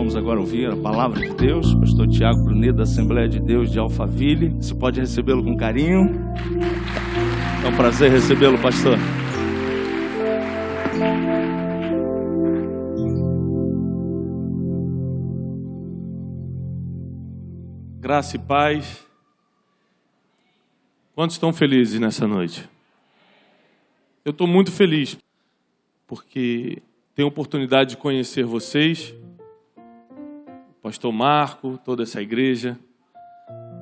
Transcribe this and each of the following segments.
vamos agora ouvir a palavra de Deus. Pastor Tiago Brunet, da Assembleia de Deus de Alphaville. Você pode recebê-lo com carinho. É um prazer recebê-lo, pastor. Graça e paz. Quantos estão felizes nessa noite? Eu estou muito feliz, porque tenho a oportunidade de conhecer vocês, o pastor Marco, toda essa igreja,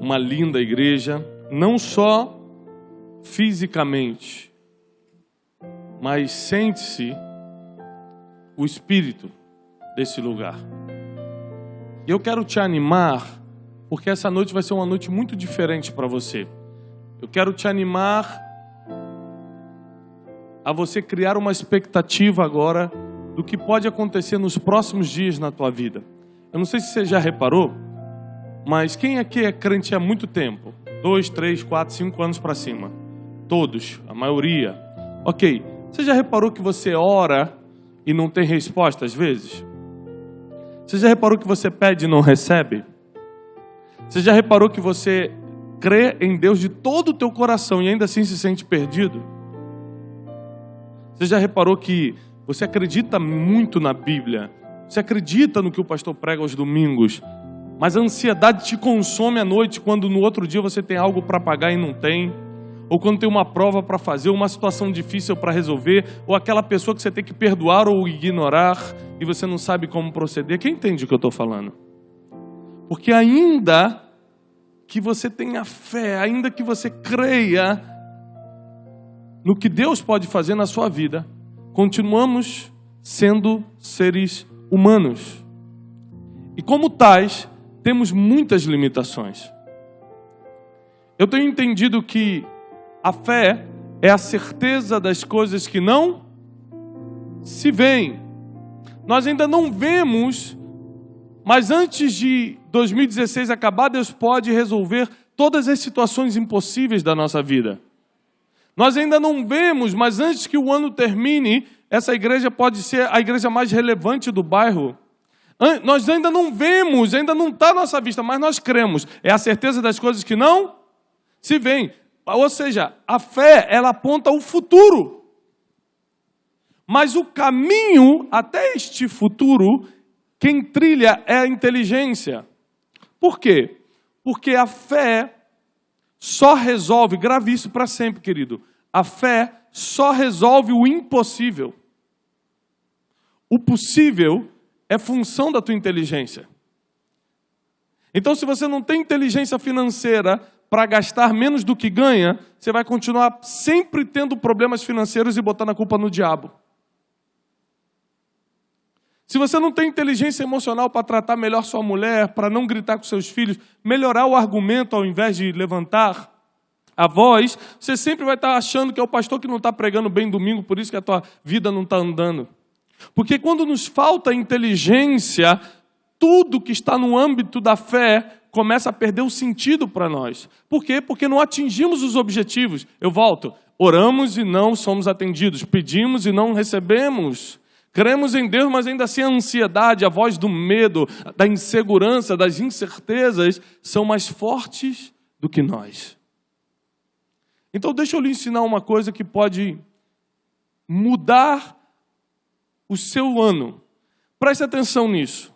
uma linda igreja, não só fisicamente, mas sente-se o espírito desse lugar. E eu quero te animar, porque essa noite vai ser uma noite muito diferente para você. Eu quero te animar a você criar uma expectativa agora do que pode acontecer nos próximos dias na tua vida. Eu não sei se você já reparou, mas quem aqui é crente há muito tempo? 2, 3, 4, 5 anos para cima. Todos, a maioria. Ok, você já reparou que você ora e não tem resposta às vezes? Você já reparou que você pede e não recebe? Você já reparou que você crê em Deus de todo o teu coração e ainda assim se sente perdido? Você já reparou que você acredita muito na Bíblia? Você acredita no que o pastor prega aos domingos? Mas a ansiedade te consome à noite quando no outro dia você tem algo para pagar e não tem. Ou quando tem uma prova para fazer, uma situação difícil para resolver. Ou aquela pessoa que você tem que perdoar ou ignorar e você não sabe como proceder. Quem entende o que eu estou falando? Porque ainda que você tenha fé, ainda que você creia no que Deus pode fazer na sua vida, continuamos sendo seres humanos. E como tais, temos muitas limitações. Eu tenho entendido que a fé é a certeza das coisas que não se veem. Nós ainda não vemos, mas antes de 2016 acabar, Deus pode resolver todas as situações impossíveis da nossa vida. Nós ainda não vemos, mas antes que o ano termine, essa igreja pode ser a igreja mais relevante do bairro. Nós ainda não vemos, ainda não está à nossa vista, mas nós cremos. É a certeza das coisas que não se veem. Ou seja, a fé, ela aponta o futuro. Mas o caminho até este futuro, quem trilha é a inteligência. Por quê? Porque a fé só resolve, grave isso para sempre, querido. A fé só resolve o impossível. O possível é função da tua inteligência. Então, se você não tem inteligência financeira para gastar menos do que ganha, você vai continuar sempre tendo problemas financeiros e botando a culpa no diabo. Se você não tem inteligência emocional para tratar melhor sua mulher, para não gritar com seus filhos, melhorar o argumento ao invés de levantar a voz, você sempre vai estar achando que é o pastor que não está pregando bem domingo, por isso que a tua vida não está andando. Porque quando nos falta inteligência, tudo que está no âmbito da fé começa a perder o sentido para nós. Por quê? Porque não atingimos os objetivos. Eu volto. Oramos e não somos atendidos. Pedimos e não recebemos. Cremos em Deus, mas ainda assim a ansiedade, a voz do medo, da insegurança, das incertezas, são mais fortes do que nós. Então deixa eu lhe ensinar uma coisa que pode mudar o seu ano. Preste atenção nisso.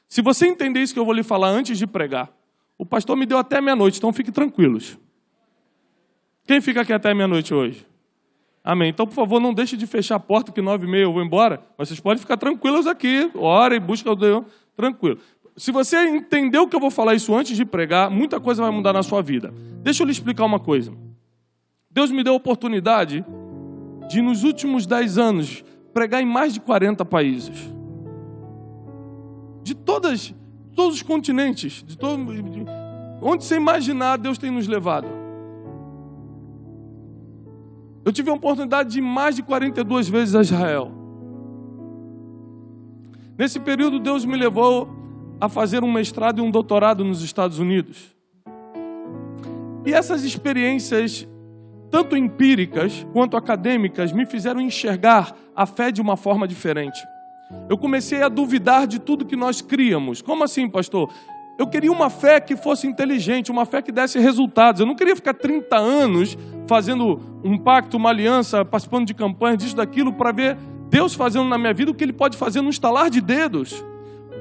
Se você entender isso que eu vou lhe falar antes de pregar, o pastor me deu até meia-noite, então fiquem tranquilos. Quem fica aqui até meia-noite hoje? Amém. Então, por favor, não deixe de fechar a porta, que 9h30 eu vou embora. Mas vocês podem ficar tranquilos aqui. Ora e busca o Deus. Tranquilo. Se você entendeu que eu vou falar isso antes de pregar, muita coisa vai mudar na sua vida. Deixa eu lhe explicar uma coisa. Deus me deu a oportunidade de, nos últimos 10 anos, pregar em mais de 40 países. De todos os continentes. Onde você imaginar, Deus tem nos levado. Eu tive a oportunidade de ir mais de 42 vezes a Israel. Nesse período, Deus me levou a fazer um mestrado e um doutorado nos Estados Unidos. E essas experiências, tanto empíricas quanto acadêmicas, me fizeram enxergar a fé de uma forma diferente. Eu comecei a duvidar de tudo que nós criamos. Como assim, pastor? Eu queria uma fé que fosse inteligente, uma fé que desse resultados. Eu não queria ficar 30 anos fazendo um pacto, uma aliança, participando de campanhas, disso, daquilo, para ver Deus fazendo na minha vida o que Ele pode fazer num estalar de dedos.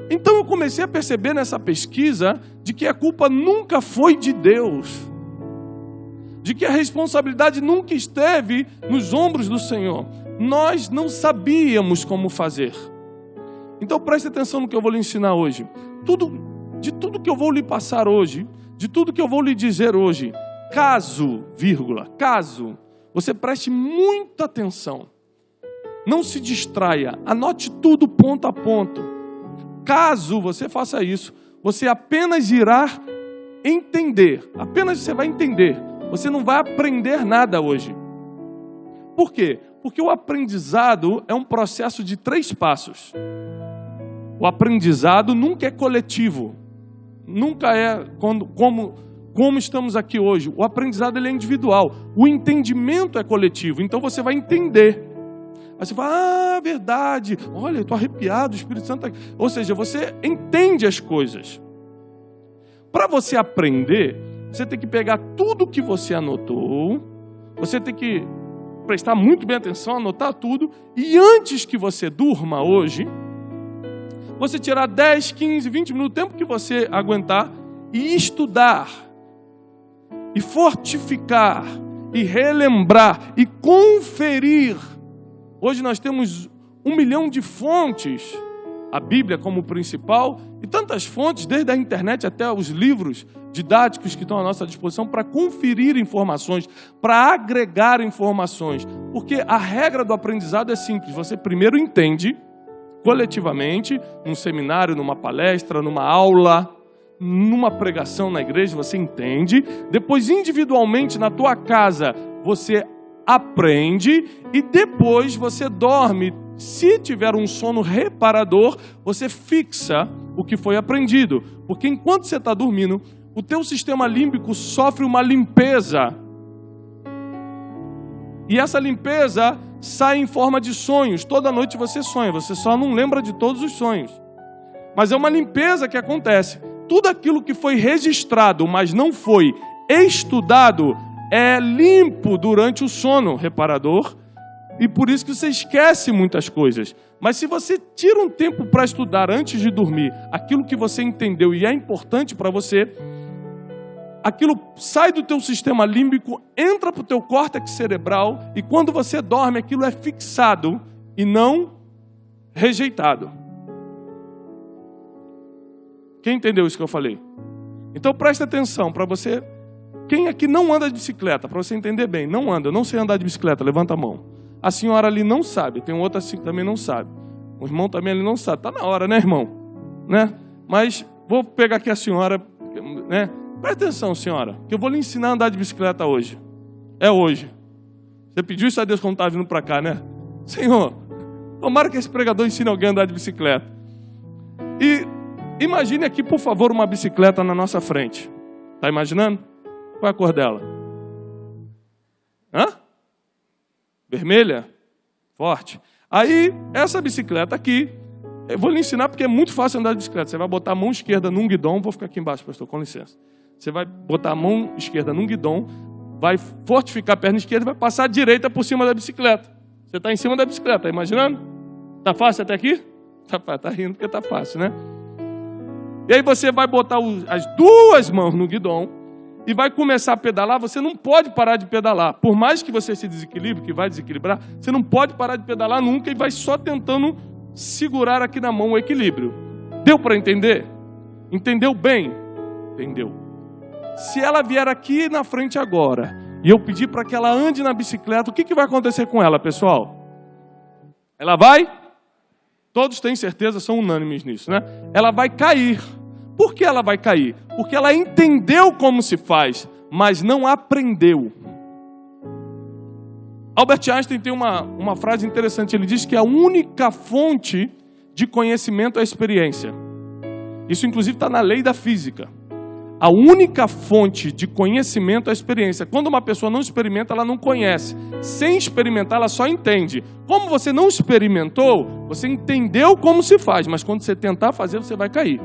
Então eu comecei a perceber nessa pesquisa de que a culpa nunca foi de Deus. De que a responsabilidade nunca esteve nos ombros do Senhor. Nós não sabíamos como fazer. Então preste atenção no que eu vou lhe ensinar hoje. De tudo que eu vou lhe passar hoje, de tudo que eu vou lhe dizer hoje, caso, você preste muita atenção. Não se distraia, anote tudo ponto a ponto. Caso você faça isso, você apenas irá entender, apenas você vai entender. Você não vai aprender nada hoje. Por quê? Porque o aprendizado é um processo de 3 passos. O aprendizado nunca é coletivo. Nunca é como estamos aqui hoje. O aprendizado ele é individual. O entendimento é coletivo. Então você vai entender. Aí você fala, verdade. Olha, eu estou arrepiado, o Espírito Santo está aqui. Ou seja, você entende as coisas. Para você aprender, você tem que pegar tudo que você anotou. Você tem que prestar muito bem atenção, anotar tudo. E antes que você durma hoje, você tirar 10, 15, 20 minutos, o tempo que você aguentar, e estudar, e fortificar, e relembrar, e conferir. Hoje nós temos 1 milhão de fontes, a Bíblia como principal, e tantas fontes, desde a internet até os livros didáticos que estão à nossa disposição, para conferir informações, para agregar informações. Porque a regra do aprendizado é simples, você primeiro entende, coletivamente, num seminário, numa palestra, numa aula, numa pregação na igreja, você entende. Depois, individualmente, na tua casa, você aprende. E depois você dorme. Se tiver um sono reparador, você fixa o que foi aprendido. Porque enquanto você está dormindo, o teu sistema límbico sofre uma limpeza. E essa limpeza sai em forma de sonhos. Toda noite você sonha, você só não lembra de todos os sonhos. Mas é uma limpeza que acontece. Tudo aquilo que foi registrado, mas não foi estudado, é limpo durante o sono reparador. E por isso que você esquece muitas coisas. Mas se você tira um tempo para estudar antes de dormir, aquilo que você entendeu e é importante para você, aquilo sai do teu sistema límbico, entra para o teu córtex cerebral, e quando você dorme, aquilo é fixado e não rejeitado. Quem entendeu isso que eu falei? Então presta atenção para você. Quem aqui não anda de bicicleta? Para você entender bem, não anda, eu não sei andar de bicicleta, levanta a mão. A senhora ali não sabe, tem outra assim que também não sabe. O irmão também ali não sabe. Está na hora, né, irmão? Né? Mas vou pegar aqui a senhora, né? Presta atenção, senhora, que eu vou lhe ensinar a andar de bicicleta hoje. É hoje. Você pediu isso a Deus quando estava vindo para cá, né? Senhor, tomara que esse pregador ensine alguém a andar de bicicleta. E imagine aqui, por favor, uma bicicleta na nossa frente. Está imaginando? Qual é a cor dela? Vermelha? Forte. Aí, essa bicicleta aqui, eu vou lhe ensinar porque é muito fácil andar de bicicleta. Você vai botar a mão esquerda num guidão. Vou ficar aqui embaixo, pastor, com licença. Você vai botar a mão esquerda num guidão, vai fortificar a perna esquerda e vai passar a direita por cima da bicicleta. Você está em cima da bicicleta, tá imaginando? Tá fácil até aqui? Tá rindo porque tá fácil, né? E aí você vai botar as 2 mãos no guidão e vai começar a pedalar. Você não pode parar de pedalar. Por mais que você se desequilibre, que vai desequilibrar, você não pode parar de pedalar nunca e vai só tentando segurar aqui na mão o equilíbrio. Deu para entender? Entendeu bem? Entendeu. Se ela vier aqui na frente agora e eu pedir para que ela ande na bicicleta, o que vai acontecer com ela, pessoal? Ela vai? Todos têm certeza, são unânimes nisso, né? Ela vai cair. Por que ela vai cair? Porque ela entendeu como se faz, mas não aprendeu. Albert Einstein tem uma frase interessante. Ele diz que a única fonte de conhecimento é a experiência. Isso, inclusive, está na lei da física. A única fonte de conhecimento é a experiência. Quando uma pessoa não experimenta, ela não conhece. Sem experimentar, ela só entende. Como você não experimentou, você entendeu como se faz, mas quando você tentar fazer, você vai cair.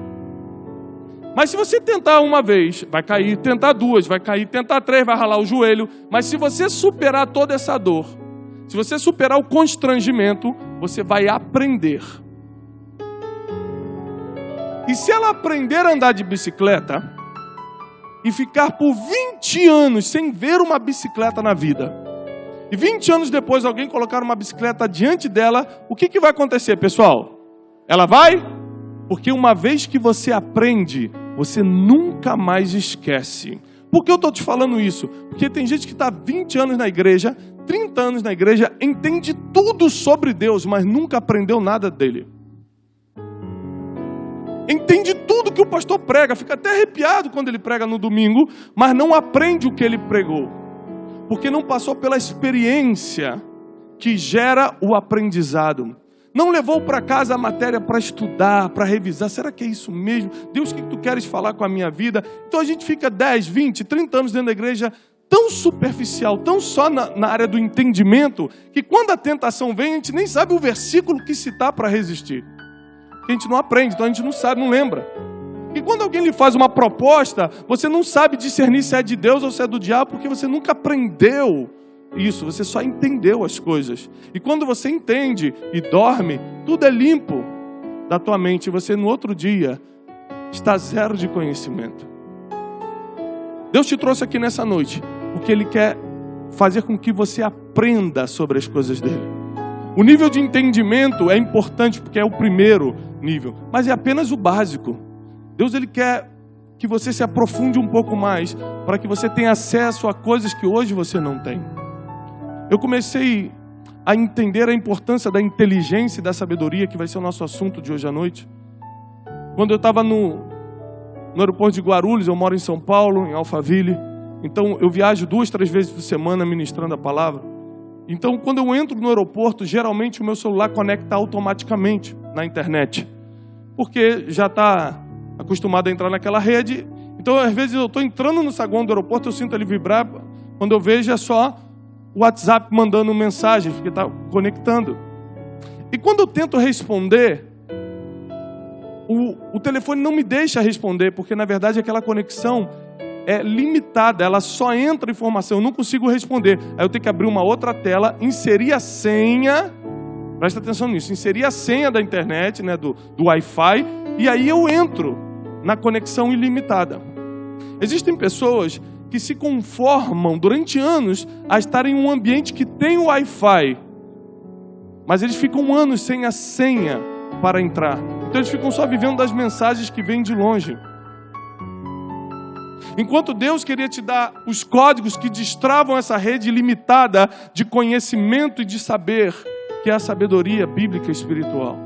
Mas se você tentar uma vez, vai cair, tentar duas, vai cair, tentar três, vai ralar o joelho. Mas se você superar toda essa dor, se você superar o constrangimento, você vai aprender. E se ela aprender a andar de bicicleta e ficar por 20 anos sem ver uma bicicleta na vida, e 20 anos depois alguém colocar uma bicicleta diante dela, o que vai acontecer, pessoal? Ela vai? Porque uma vez que você aprende, você nunca mais esquece. Por que eu estou te falando isso? Porque tem gente que está 20 anos na igreja, 30 anos na igreja, entende tudo sobre Deus, mas nunca aprendeu nada dele. Entende tudo que o pastor prega, fica até arrepiado quando ele prega no domingo, mas não aprende o que ele pregou. Porque não passou pela experiência que gera o aprendizado. Não levou para casa a matéria para estudar, para revisar. Será que é isso mesmo? Deus, o que tu queres falar com a minha vida? Então a gente fica 10, 20, 30 anos dentro da igreja tão superficial, tão só na área do entendimento, que quando a tentação vem, a gente nem sabe o versículo que citar para resistir. Porque a gente não aprende, então a gente não sabe, não lembra. E quando alguém lhe faz uma proposta, você não sabe discernir se é de Deus ou se é do diabo, porque você nunca aprendeu isso, você só entendeu as coisas. E quando você entende e dorme, tudo é limpo da tua mente. E você no outro dia está zero de conhecimento. Deus te trouxe aqui nessa noite porque Ele quer fazer com que você aprenda sobre as coisas dEle. O nível de entendimento é importante porque é o primeiro nível, mas é apenas o básico. Deus, Ele quer que você se aprofunde um pouco mais para que você tenha acesso a coisas que hoje você não tem. Eu comecei a entender a importância da inteligência e da sabedoria, que vai ser o nosso assunto de hoje à noite. Quando eu estava no aeroporto de Guarulhos, eu moro em São Paulo, em Alphaville, então eu viajo 2, 3 vezes por semana ministrando a palavra. Então quando eu entro no aeroporto, geralmente o meu celular conecta automaticamente na internet, porque já está acostumado a entrar naquela rede. Então às vezes eu estou entrando no saguão do aeroporto, eu sinto ele vibrar, quando eu vejo é só o WhatsApp mandando mensagem, porque está conectando. E quando eu tento responder, o telefone não me deixa responder, porque na verdade aquela conexão é limitada, ela só entra informação, eu não consigo responder. Aí eu tenho que abrir uma outra tela, inserir a senha, presta atenção nisso, inserir a senha da internet, né, do Wi-Fi, e aí eu entro na conexão ilimitada. Existem pessoas que se conformam durante anos a estar em um ambiente que tem o Wi-Fi, mas eles ficam anos sem a senha para entrar. Então eles ficam só vivendo das mensagens que vêm de longe. Enquanto Deus queria te dar os códigos que destravam essa rede ilimitada de conhecimento e de saber, que é a sabedoria bíblica espiritual.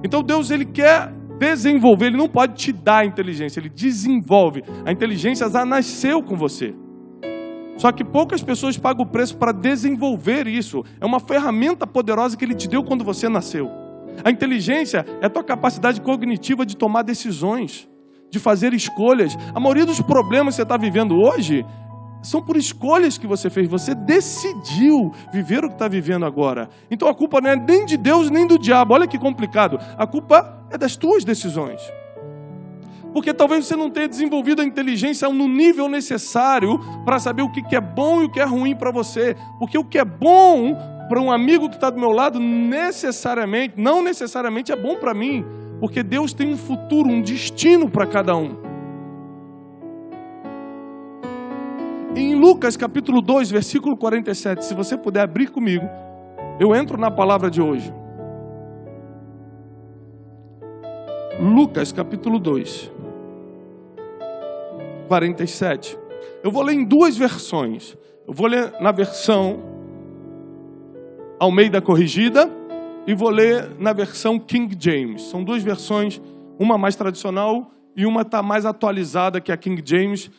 Então Deus, Ele quer desenvolver, Ele não pode te dar a inteligência, Ele desenvolve. A inteligência já nasceu com você. Só que poucas pessoas pagam o preço para desenvolver isso. É uma ferramenta poderosa que Ele te deu quando você nasceu. A inteligência é a tua capacidade cognitiva de tomar decisões, de fazer escolhas. A maioria dos problemas que você está vivendo hoje são por escolhas que você fez. Você decidiu viver o que está vivendo agora. Então a culpa não é nem de Deus nem do diabo. Olha que complicado. A culpa é das tuas decisões. Porque talvez você não tenha desenvolvido a inteligência no nível necessário para saber o que é bom e o que é ruim para você. Porque o que é bom para um amigo que está do meu lado, não necessariamente é bom para mim. Porque Deus tem um futuro, um destino para cada um. Em Lucas capítulo 2, versículo 47, se você puder abrir comigo, eu entro na palavra de hoje. Lucas capítulo 2, 47. Eu vou ler em duas versões. Eu vou ler na versão Almeida Corrigida e vou ler na versão King James. São duas versões, uma mais tradicional e uma está mais atualizada que a King James,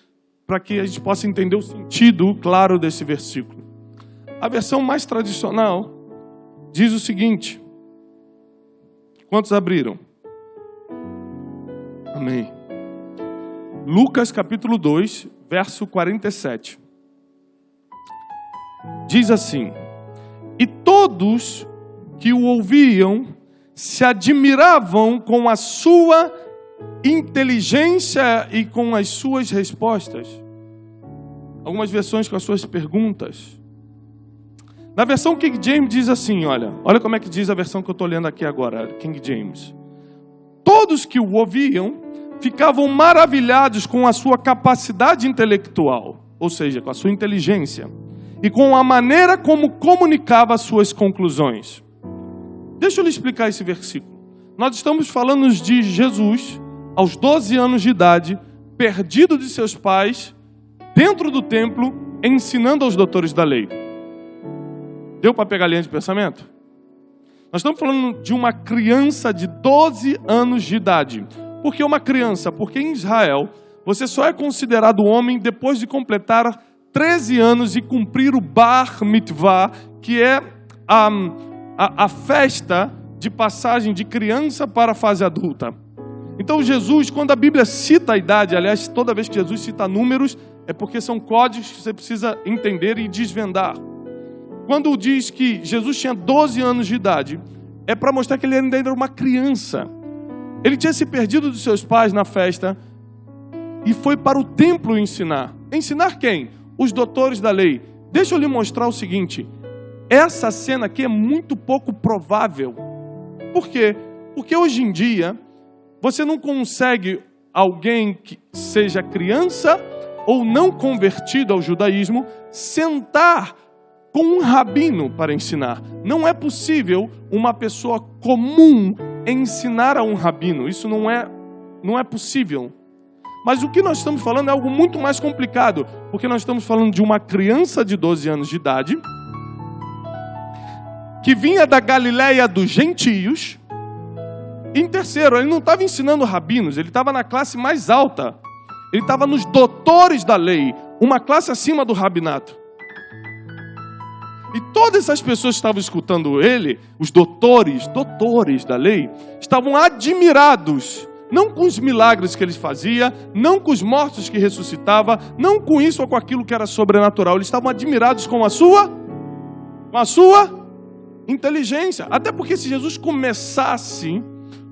para que a gente possa entender o sentido claro desse versículo. A versão mais tradicional diz o seguinte. Quantos abriram? Amém. Lucas capítulo 2, verso 47. Diz assim: e todos que o ouviam se admiravam com a sua inteligência e com as suas respostas. Algumas versões com as suas perguntas. Na versão King James diz assim, olha como é que diz a versão que eu estou lendo aqui agora, King James. Todos que o ouviam ficavam maravilhados com a sua capacidade intelectual, ou seja, com a sua inteligência, e com a maneira como comunicava as suas conclusões. Deixa eu lhe explicar esse versículo. Nós estamos falando de Jesus, aos 12 anos de idade, perdido de seus pais, dentro do templo, ensinando aos doutores da lei. Deu para pegar a linha de pensamento? Nós estamos falando de uma criança de 12 anos de idade. Por que uma criança? Porque em Israel, você só é considerado homem depois de completar 13 anos e cumprir o Bar Mitvah, que é a festa de passagem de criança para a fase adulta. Então Jesus, quando a Bíblia cita a idade, aliás, toda vez que Jesus cita números, é porque são códigos que você precisa entender e desvendar. Quando diz que Jesus tinha 12 anos de idade, é para mostrar que ele ainda era uma criança. Ele tinha se perdido dos seus pais na festa e foi para o templo ensinar. Ensinar quem? Os doutores da lei. Deixa eu lhe mostrar o seguinte. Essa cena aqui é muito pouco provável. Por quê? Porque hoje em dia, você não consegue alguém que seja criança ou não convertido ao judaísmo sentar com um rabino para ensinar. Não é possível uma pessoa comum ensinar a um rabino. Isso não é possível. Mas o que nós estamos falando é algo muito mais complicado, porque nós estamos falando de uma criança de 12 anos de idade, que vinha da Galileia dos gentios. Em terceiro, ele não estava ensinando rabinos, ele estava na classe mais alta. Ele estava nos doutores da lei, uma classe acima do rabinato. E todas essas pessoas que estavam escutando ele, os doutores da lei, estavam admirados, não com os milagres que ele fazia, não com os mortos que ressuscitava, não com isso ou com aquilo que era sobrenatural. Eles estavam admirados com a sua inteligência. Até porque se Jesus começasse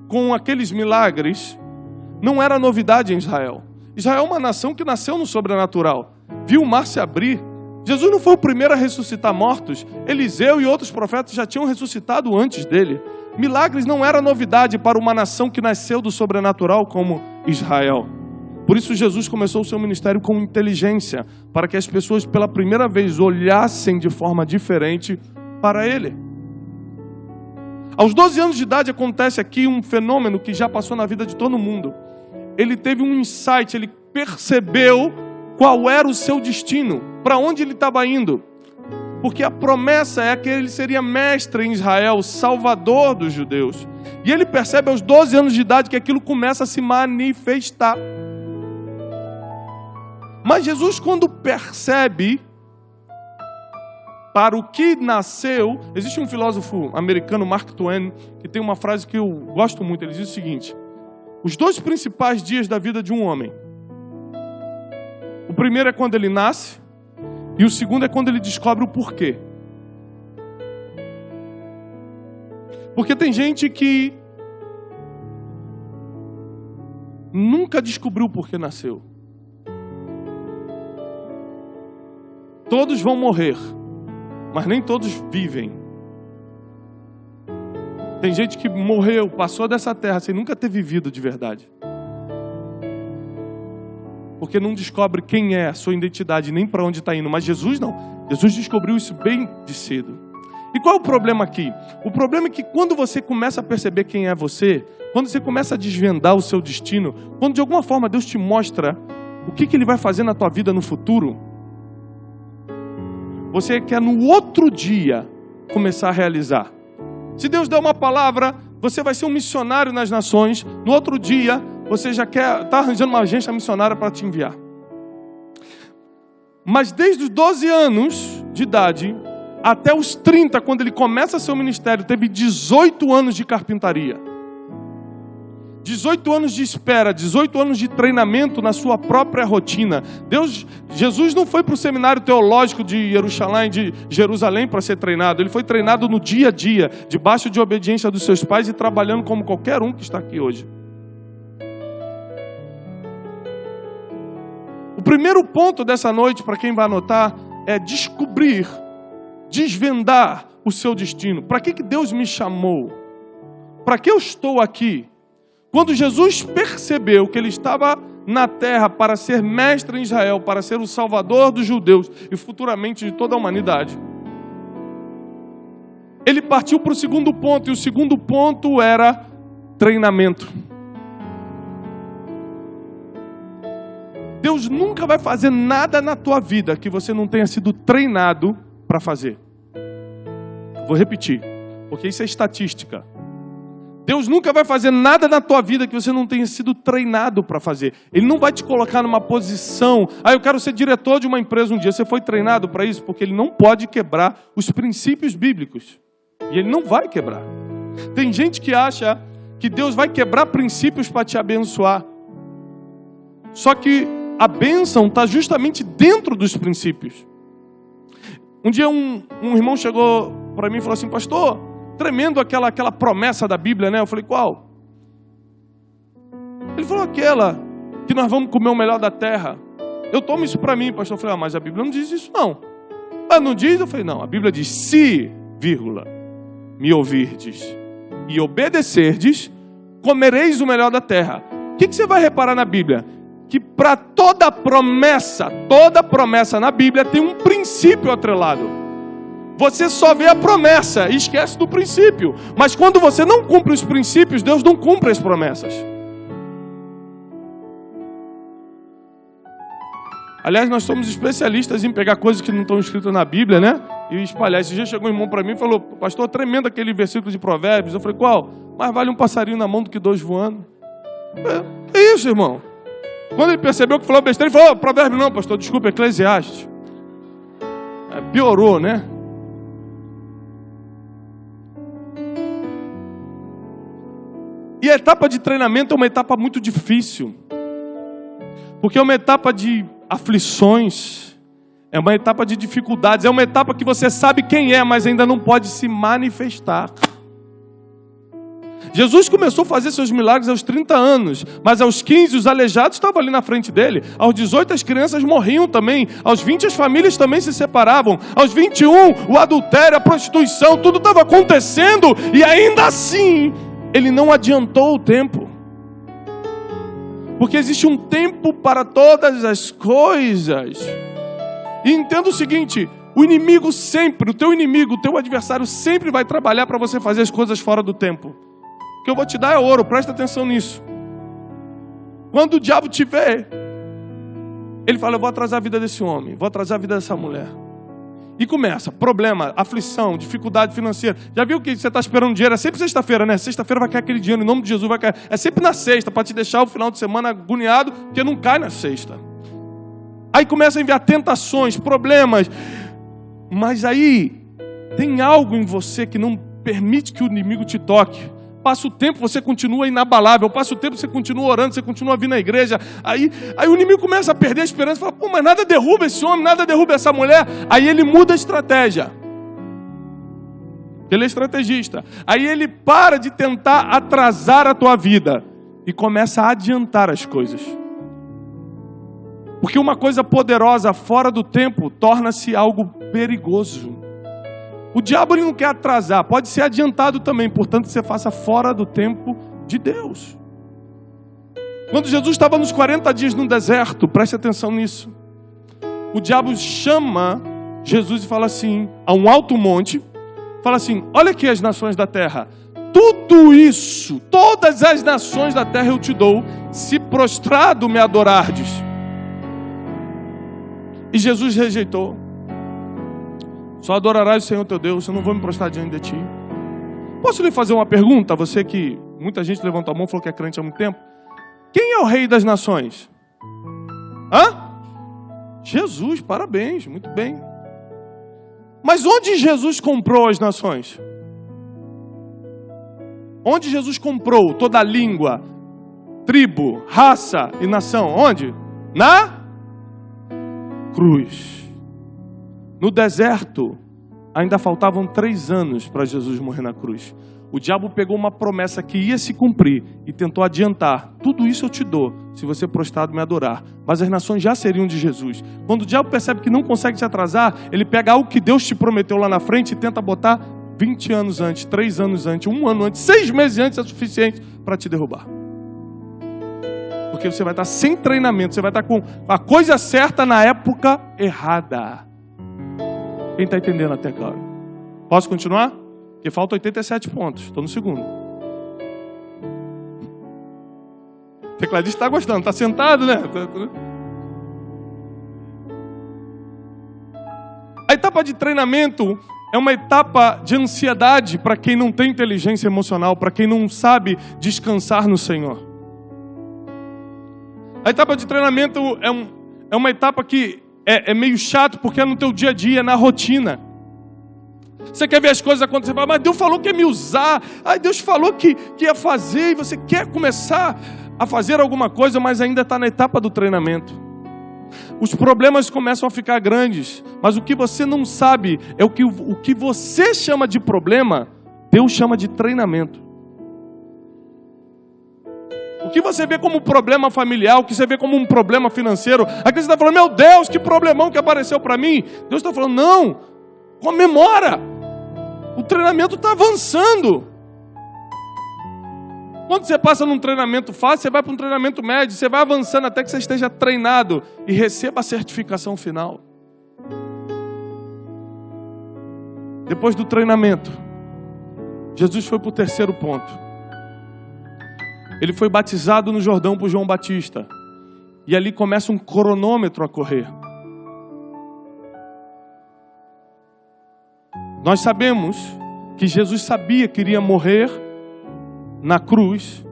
com aqueles milagres, não era novidade em Israel. Israel é uma nação que nasceu no sobrenatural. Viu o mar se abrir. Jesus não foi o primeiro a ressuscitar mortos. Eliseu e outros profetas já tinham ressuscitado antes dele. Milagres não era novidade para uma nação que nasceu do sobrenatural como Israel. Por isso Jesus começou o seu ministério com inteligência, para que as pessoas pela primeira vez olhassem de forma diferente para ele. Aos 12 anos de idade acontece aqui um fenômeno que já passou na vida de todo mundo. Ele teve um insight, ele percebeu qual era o seu destino, para onde ele estava indo. Porque a promessa é que ele seria mestre em Israel, salvador dos judeus. E ele percebe aos 12 anos de idade que aquilo começa a se manifestar. Mas Jesus, quando percebe para o que nasceu, existe um filósofo americano, Mark Twain, que tem uma frase que eu gosto muito. Ele diz o seguinte: os dois principais dias da vida de um homem, o primeiro é quando ele nasce, e o segundo é quando ele descobre o porquê. Porque tem gente que nunca descobriu o porquê nasceu. Todos vão morrer, mas nem todos vivem. Tem gente que morreu, passou dessa terra sem nunca ter vivido de verdade. Porque não descobre quem é a sua identidade, nem para onde está indo. Mas Jesus não. Jesus descobriu isso bem de cedo. E qual é o problema aqui? O problema é que quando você começa a perceber quem é você, quando você começa a desvendar o seu destino, quando de alguma forma Deus te mostra o que Ele vai fazer na tua vida no futuro, você quer no outro dia começar a realizar. Se Deus der uma palavra, você vai ser um missionário nas nações. No outro dia, você já está arranjando uma agência missionária para te enviar. Mas desde os 12 anos de idade até os 30, quando ele começa seu ministério, teve 18 anos de carpintaria. 18 anos de espera, 18 anos de treinamento na sua própria rotina. Jesus não foi para o seminário teológico de Jerusalém para ser treinado. Ele foi treinado no dia a dia, debaixo de obediência dos seus pais e trabalhando como qualquer um que está aqui hoje. O primeiro ponto dessa noite, para quem vai anotar, é descobrir, desvendar o seu destino. Para que Deus me chamou? Para que eu estou aqui? Quando Jesus percebeu que ele estava na terra para ser mestre em Israel, para ser o salvador dos judeus e futuramente de toda a humanidade, ele partiu para o segundo ponto, e o segundo ponto era treinamento. Deus nunca vai fazer nada na tua vida que você não tenha sido treinado para fazer. Vou repetir, porque isso é estatística. Deus nunca vai fazer nada na tua vida que você não tenha sido treinado para fazer. Ele não vai te colocar numa posição, eu quero ser diretor de uma empresa um dia. Você foi treinado para isso? Porque ele não pode quebrar os princípios bíblicos. E ele não vai quebrar. Tem gente que acha que Deus vai quebrar princípios para te abençoar. Só que a bênção está justamente dentro dos princípios. Um dia um irmão chegou para mim e falou assim: pastor, tremendo aquela promessa da Bíblia, né? Eu falei: qual? Ele falou: aquela que nós vamos comer o melhor da terra. Eu tomo isso para mim, pastor. Eu falei: mas a Bíblia não diz isso não. Não diz? Eu falei: não, a Bíblia diz: se, me ouvirdes e obedecerdes, comereis o melhor da terra. O que você vai reparar na Bíblia? Que para toda promessa na Bíblia tem um princípio atrelado. Você só vê a promessa e esquece do princípio. Mas quando você não cumpre os princípios, Deus não cumpre as promessas. Aliás, nós somos especialistas em pegar coisas que não estão escritas na Bíblia, né? E espalhar. Esse dia chegou um irmão para mim e falou: pastor, tremendo aquele versículo de Provérbios. Eu falei: qual? Mais vale um passarinho na mão do que dois voando. Que isso, irmão? Quando ele percebeu que falou besteira, ele falou: Provérbio não, pastor, desculpa, Eclesiastes. Piorou, né? E a etapa de treinamento é uma etapa muito difícil. Porque é uma etapa de aflições, é uma etapa de dificuldades, é uma etapa que você sabe quem é, mas ainda não pode se manifestar. Jesus começou a fazer seus milagres aos 30 anos, mas aos 15 os aleijados estavam ali na frente dele, aos 18 as crianças morriam também, aos 20 as famílias também se separavam, aos 21 o adultério, a prostituição, tudo estava acontecendo, e ainda assim ele não adiantou o tempo. Porque existe um tempo para todas as coisas. E entenda o seguinte: o inimigo sempre, o teu inimigo, o teu adversário sempre vai trabalhar para você fazer as coisas fora do tempo. O que eu vou te dar é ouro, presta atenção nisso. Quando o diabo te vê, ele fala: eu vou atrasar a vida desse homem, vou atrasar a vida dessa mulher. E começa, problema, aflição, dificuldade financeira. Já viu que você está esperando dinheiro? É sempre sexta-feira, né? Sexta-feira vai cair aquele dinheiro, em nome de Jesus vai cair. É sempre na sexta, para te deixar o final de semana agoniado, porque não cai na sexta. Aí começa a enviar tentações, problemas. Mas aí tem algo em você que não permite que o inimigo te toque. Passa o tempo, você continua inabalável. Passa o tempo, você continua orando, você continua vindo à igreja. Aí o inimigo começa a perder a esperança. Fala: pô, mas nada derruba esse homem, nada derruba essa mulher. Aí ele muda a estratégia. Ele é estrategista. Aí ele para de tentar atrasar a tua vida e começa a adiantar as coisas. Porque uma coisa poderosa fora do tempo torna-se algo perigoso. O diabo ele não quer atrasar, pode ser adiantado também, portanto você faça fora do tempo de Deus. Quando Jesus estava nos 40 dias no deserto, preste atenção nisso. O diabo chama Jesus e fala assim, a um alto monte, fala assim: olha aqui as nações da terra, tudo isso, todas as nações da terra eu te dou, se prostrado me adorardes. E Jesus rejeitou. Só adorarás o Senhor teu Deus, eu não vou me prostrar diante de ti. Posso lhe fazer uma pergunta? Você que muita gente levantou a mão e falou que é crente há muito tempo. Quem é o rei das nações? Jesus, parabéns, muito bem. Mas onde Jesus comprou as nações? Onde Jesus comprou toda a língua, tribo, raça e nação. Onde? Na cruz. No deserto, ainda faltavam 3 anos para Jesus morrer na cruz. O diabo pegou uma promessa que ia se cumprir e tentou adiantar. Tudo isso eu te dou, se você prostrado me adorar. Mas as nações já seriam de Jesus. Quando o diabo percebe que não consegue te atrasar, ele pega algo que Deus te prometeu lá na frente e tenta botar 20 anos antes, 3 anos antes, 1 ano antes, 6 meses antes é suficiente para te derrubar. Porque você vai estar sem treinamento, você vai estar com a coisa certa na época errada. Quem está entendendo até agora? Posso continuar? Porque faltam 87 pontos. Estou no segundo. O tecladista está gostando. Está sentado, né? A etapa de treinamento é uma etapa de ansiedade para quem não tem inteligência emocional, para quem não sabe descansar no Senhor. A etapa de treinamento é uma etapa que é meio chato, porque é no teu dia a dia, na rotina. Você quer ver as coisas acontecer, mas Deus falou que ia me usar, Deus falou que ia fazer, e você quer começar a fazer alguma coisa, mas ainda está na etapa do treinamento. Os problemas começam a ficar grandes, mas o que você não sabe é o que você chama de problema, Deus chama de treinamento. O que você vê como problema familiar, o que você vê como um problema financeiro, aqui você está falando, meu Deus, que problemão que apareceu para mim. Deus está falando, não, comemora, o treinamento está avançando. Quando você passa num treinamento fácil, você vai para um treinamento médio, você vai avançando até que você esteja treinado e receba a certificação final. Depois do treinamento, Jesus foi para o terceiro ponto. Ele foi batizado no Jordão por João Batista. E ali começa um cronômetro a correr. Nós sabemos que Jesus sabia que iria morrer na cruz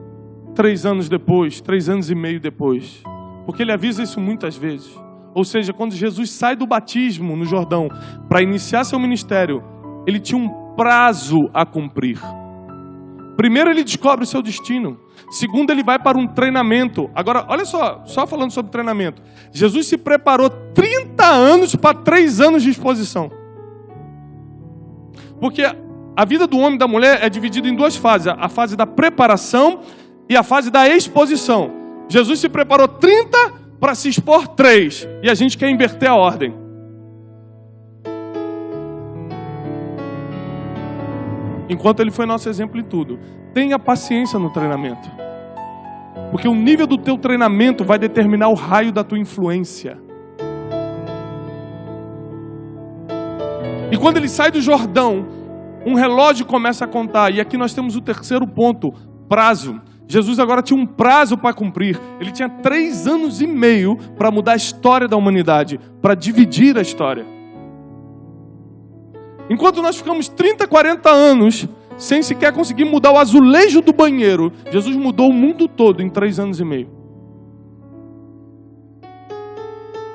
3 anos depois, 3 anos e meio depois. Porque ele avisa isso muitas vezes. Ou seja, quando Jesus sai do batismo no Jordão para iniciar seu ministério, ele tinha um prazo a cumprir. Primeiro, ele descobre o seu destino. Segundo, ele vai para um treinamento. Agora, olha só falando sobre treinamento. Jesus se preparou 30 anos para 3 anos de exposição. Porque a vida do homem e da mulher é dividida em 2 fases. A fase da preparação e a fase da exposição. Jesus se preparou 30 para se expor 3. E a gente quer inverter a ordem. Enquanto ele foi nosso exemplo em tudo. Tenha paciência no treinamento. Porque o nível do teu treinamento vai determinar o raio da tua influência. E quando ele sai do Jordão, um relógio começa a contar. E aqui nós temos o terceiro ponto, prazo. Jesus agora tinha um prazo para cumprir. Ele tinha 3 anos e meio para mudar a história da humanidade, para dividir a história. Enquanto nós ficamos 30, 40 anos sem sequer conseguir mudar o azulejo do banheiro, Jesus mudou o mundo todo em 3 anos e meio.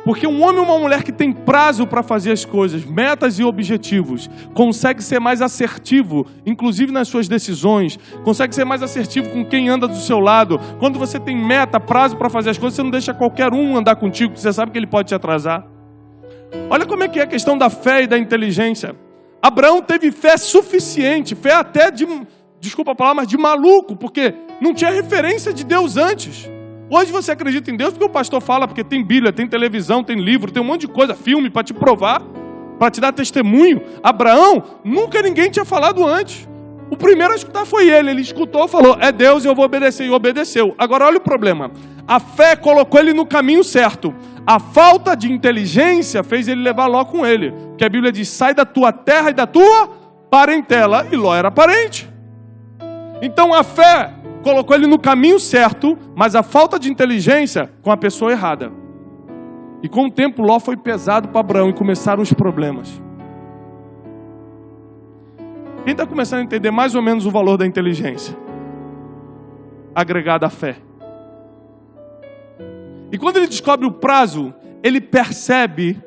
Porque um homem e uma mulher que tem prazo para fazer as coisas, metas e objetivos, consegue ser mais assertivo, inclusive nas suas decisões, consegue ser mais assertivo com quem anda do seu lado. Quando você tem meta, prazo para fazer as coisas, você não deixa qualquer um andar contigo, porque você sabe que ele pode te atrasar. Olha como é que é a questão da fé e da inteligência. Abraão teve fé suficiente, fé até de, desculpa a palavra, mas de maluco, porque não tinha referência de Deus antes. Hoje você acredita em Deus porque o pastor fala, porque tem Bíblia, tem televisão, tem livro, tem um monte de coisa, filme para te provar, para te dar testemunho. Abraão, nunca ninguém tinha falado antes. O primeiro a escutar foi ele escutou, falou, é Deus e eu vou obedecer, e obedeceu. Agora olha o problema, a fé colocou ele no caminho certo. A falta de inteligência fez ele levar Ló com ele. Porque a Bíblia diz, sai da tua terra e da tua parentela. E Ló era parente. Então a fé colocou ele no caminho certo, mas a falta de inteligência com a pessoa errada. E com o tempo Ló foi pesado para Abraão e começaram os problemas. Quem está começando a entender mais ou menos o valor da inteligência? Agregada à fé. E quando ele descobre o prazo, ele percebe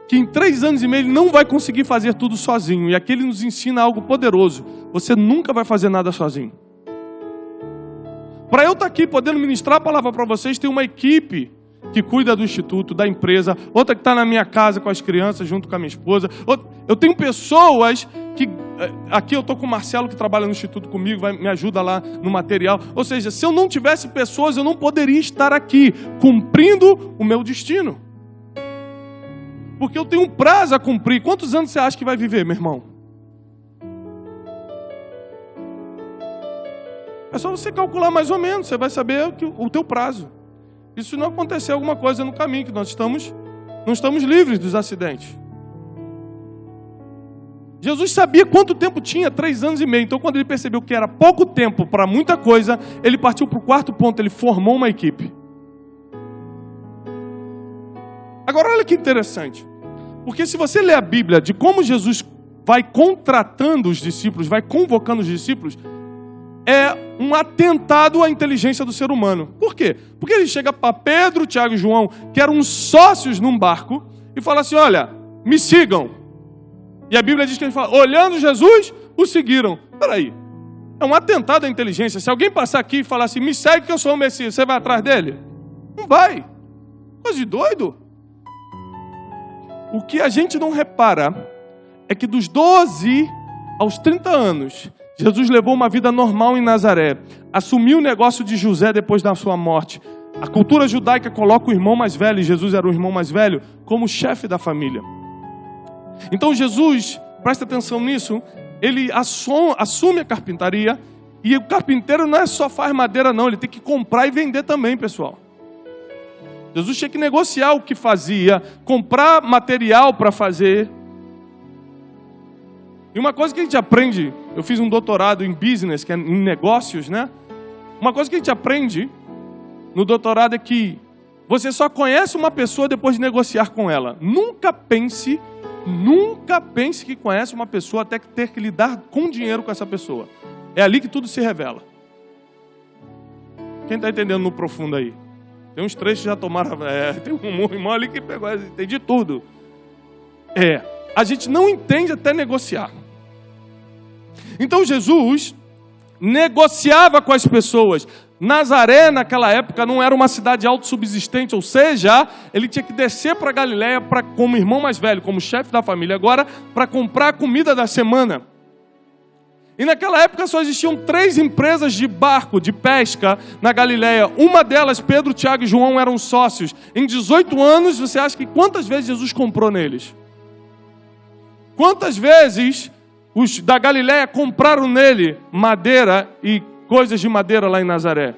que em 3 anos e meio ele não vai conseguir fazer tudo sozinho. E aqui ele nos ensina algo poderoso. Você nunca vai fazer nada sozinho. Para eu estar aqui podendo ministrar a palavra para vocês, tem uma equipe que cuida do instituto, da empresa, outra que está na minha casa com as crianças, junto com a minha esposa. Eu tenho pessoas que... Aqui eu estou com o Marcelo, que trabalha no instituto comigo, me ajuda lá no material. Ou seja, se eu não tivesse pessoas, eu não poderia estar aqui, cumprindo o meu destino. Porque eu tenho um prazo a cumprir. Quantos anos você acha que vai viver, meu irmão? É só você calcular mais ou menos, você vai saber o teu prazo. E se não acontecer alguma coisa no caminho, que nós não estamos livres dos acidentes. Jesus sabia quanto tempo tinha, 3 anos e meio. Então, quando ele percebeu que era pouco tempo para muita coisa, ele partiu para o 4º ponto, ele formou uma equipe. Agora, olha que interessante. Porque se você ler a Bíblia de como Jesus vai contratando os discípulos, vai convocando os discípulos, é um atentado à inteligência do ser humano. Por quê? Porque ele chega para Pedro, Tiago e João, que eram sócios num barco, e fala assim, olha, me sigam. E a Bíblia diz que ele fala, olhando Jesus, o seguiram. Peraí, é um atentado à inteligência. Se alguém passar aqui e falar assim, me segue que eu sou o Messias, você vai atrás dele? Não vai. Coisa de doido. O que a gente não repara é que dos 12 aos 30 anos, Jesus levou uma vida normal em Nazaré, assumiu o negócio de José depois da sua morte. A cultura judaica coloca o irmão mais velho, e Jesus era o irmão mais velho, como chefe da família. Então Jesus, presta atenção nisso, ele assume a carpintaria, e o carpinteiro não é só faz madeira não, ele tem que comprar e vender também, pessoal. Jesus tinha que negociar o que fazia, comprar material para fazer. E uma coisa que a gente aprende, eu fiz um doutorado em business, que é em negócios, né? Uma coisa que a gente aprende no doutorado é que você só conhece uma pessoa depois de negociar com ela. Nunca pense que conhece uma pessoa até que ter que lidar com dinheiro com essa pessoa. É ali que tudo se revela. Quem está entendendo no profundo aí? Tem uns 3 que já tomaram... tem um irmão ali que pegou, entendi tudo. A gente não entende até negociar. Então Jesus negociava com as pessoas. Nazaré, naquela época, não era uma cidade autossubsistente, ou seja, ele tinha que descer para Galiléia como irmão mais velho, como chefe da família agora, para comprar a comida da semana. E naquela época só existiam 3 empresas de barco, de pesca, na Galiléia. Uma delas, Pedro, Tiago e João, eram sócios. Em 18 anos, você acha que quantas vezes Jesus comprou neles? Quantas vezes os da Galiléia compraram nele madeira e coisas de madeira lá em Nazaré?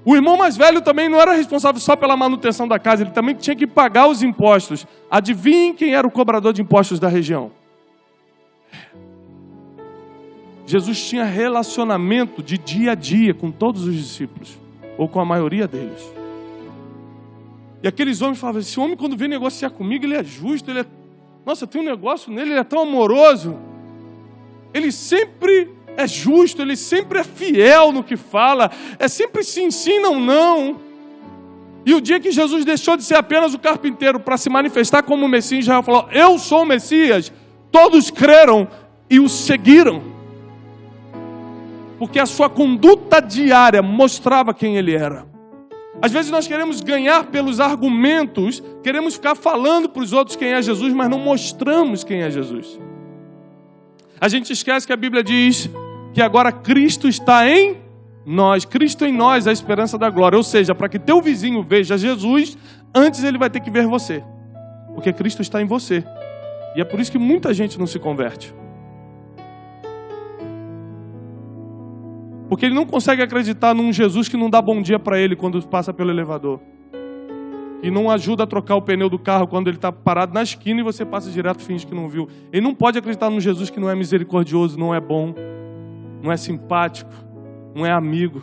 O irmão mais velho também não era responsável só pela manutenção da casa, ele também tinha que pagar os impostos. Adivinhem quem era o cobrador de impostos da região? Jesus tinha relacionamento de dia a dia com todos os discípulos, ou com a maioria deles. E aqueles homens falavam, esse homem quando vem negociar comigo, ele é justo, nossa, tem um negócio nele, ele é tão amoroso. Ele sempre é justo, ele sempre é fiel no que fala, é sempre sim, sim, não, não. E o dia que Jesus deixou de ser apenas o carpinteiro para se manifestar como o Messias, Israel falou, eu sou o Messias, todos creram e o seguiram. Porque a sua conduta diária mostrava quem ele era. Às vezes nós queremos ganhar pelos argumentos, queremos ficar falando para os outros quem é Jesus, mas não mostramos quem é Jesus. A gente esquece que a Bíblia diz que agora Cristo está em nós. Cristo em nós é a esperança da glória. Ou seja, para que teu vizinho veja Jesus, antes ele vai ter que ver você. Porque Cristo está em você. E é por isso que muita gente não se converte. Porque ele não consegue acreditar num Jesus que não dá bom dia para ele quando passa pelo elevador. E não ajuda a trocar o pneu do carro quando ele está parado na esquina e você passa direto e finge que não viu. Ele não pode acreditar num Jesus que não é misericordioso, não é bom, não é simpático, não é amigo,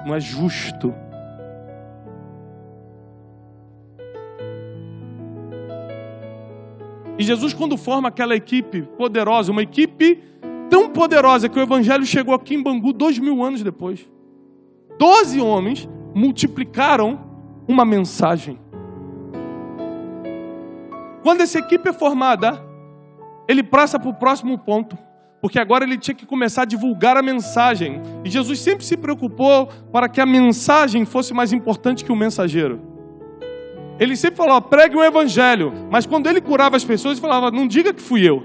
não é justo. E Jesus, quando forma aquela equipe poderosa, uma equipe tão poderosa que o Evangelho chegou aqui em Bangu 2000 anos depois. 12 homens multiplicaram uma mensagem. Quando essa equipe é formada, ele passa para o próximo ponto. porque agora ele tinha que começar a divulgar a mensagem. E Jesus sempre se preocupou para que a mensagem fosse mais importante que o mensageiro. Ele sempre falava, pregue o evangelho. Mas quando ele curava as pessoas, ele falava, não diga que fui eu.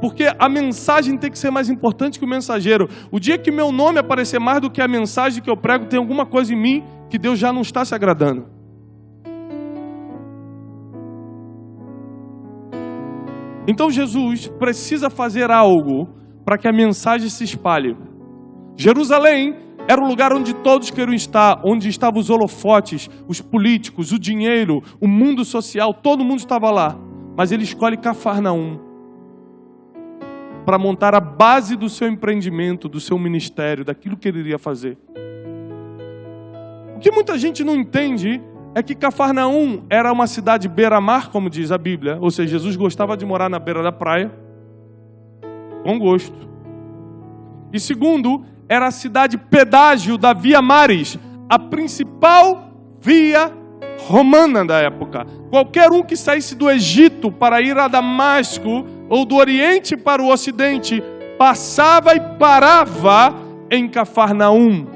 Porque a mensagem tem que ser mais importante que o mensageiro. O dia que meu nome aparecer mais do que a mensagem que eu prego, tem alguma coisa em mim que Deus já não está se agradando. Então Jesus precisa fazer algo para que a mensagem se espalhe. Jerusalém era o lugar onde todos queriam estar, onde estavam os holofotes, os políticos, o dinheiro, o mundo social, todo mundo estava lá. Mas ele escolhe Cafarnaum para montar a base do seu empreendimento, do seu ministério, daquilo que ele iria fazer. O que muita gente não entende é que Cafarnaum era uma cidade beira-mar, como diz a Bíblia, ou seja, Jesus gostava de morar na beira da praia, com gosto. E segundo, era a cidade pedágio da Via Maris, a principal via romana da época. Qualquer um que saísse do Egito para ir a Damasco, ou do Oriente para o Ocidente, passava e parava em Cafarnaum.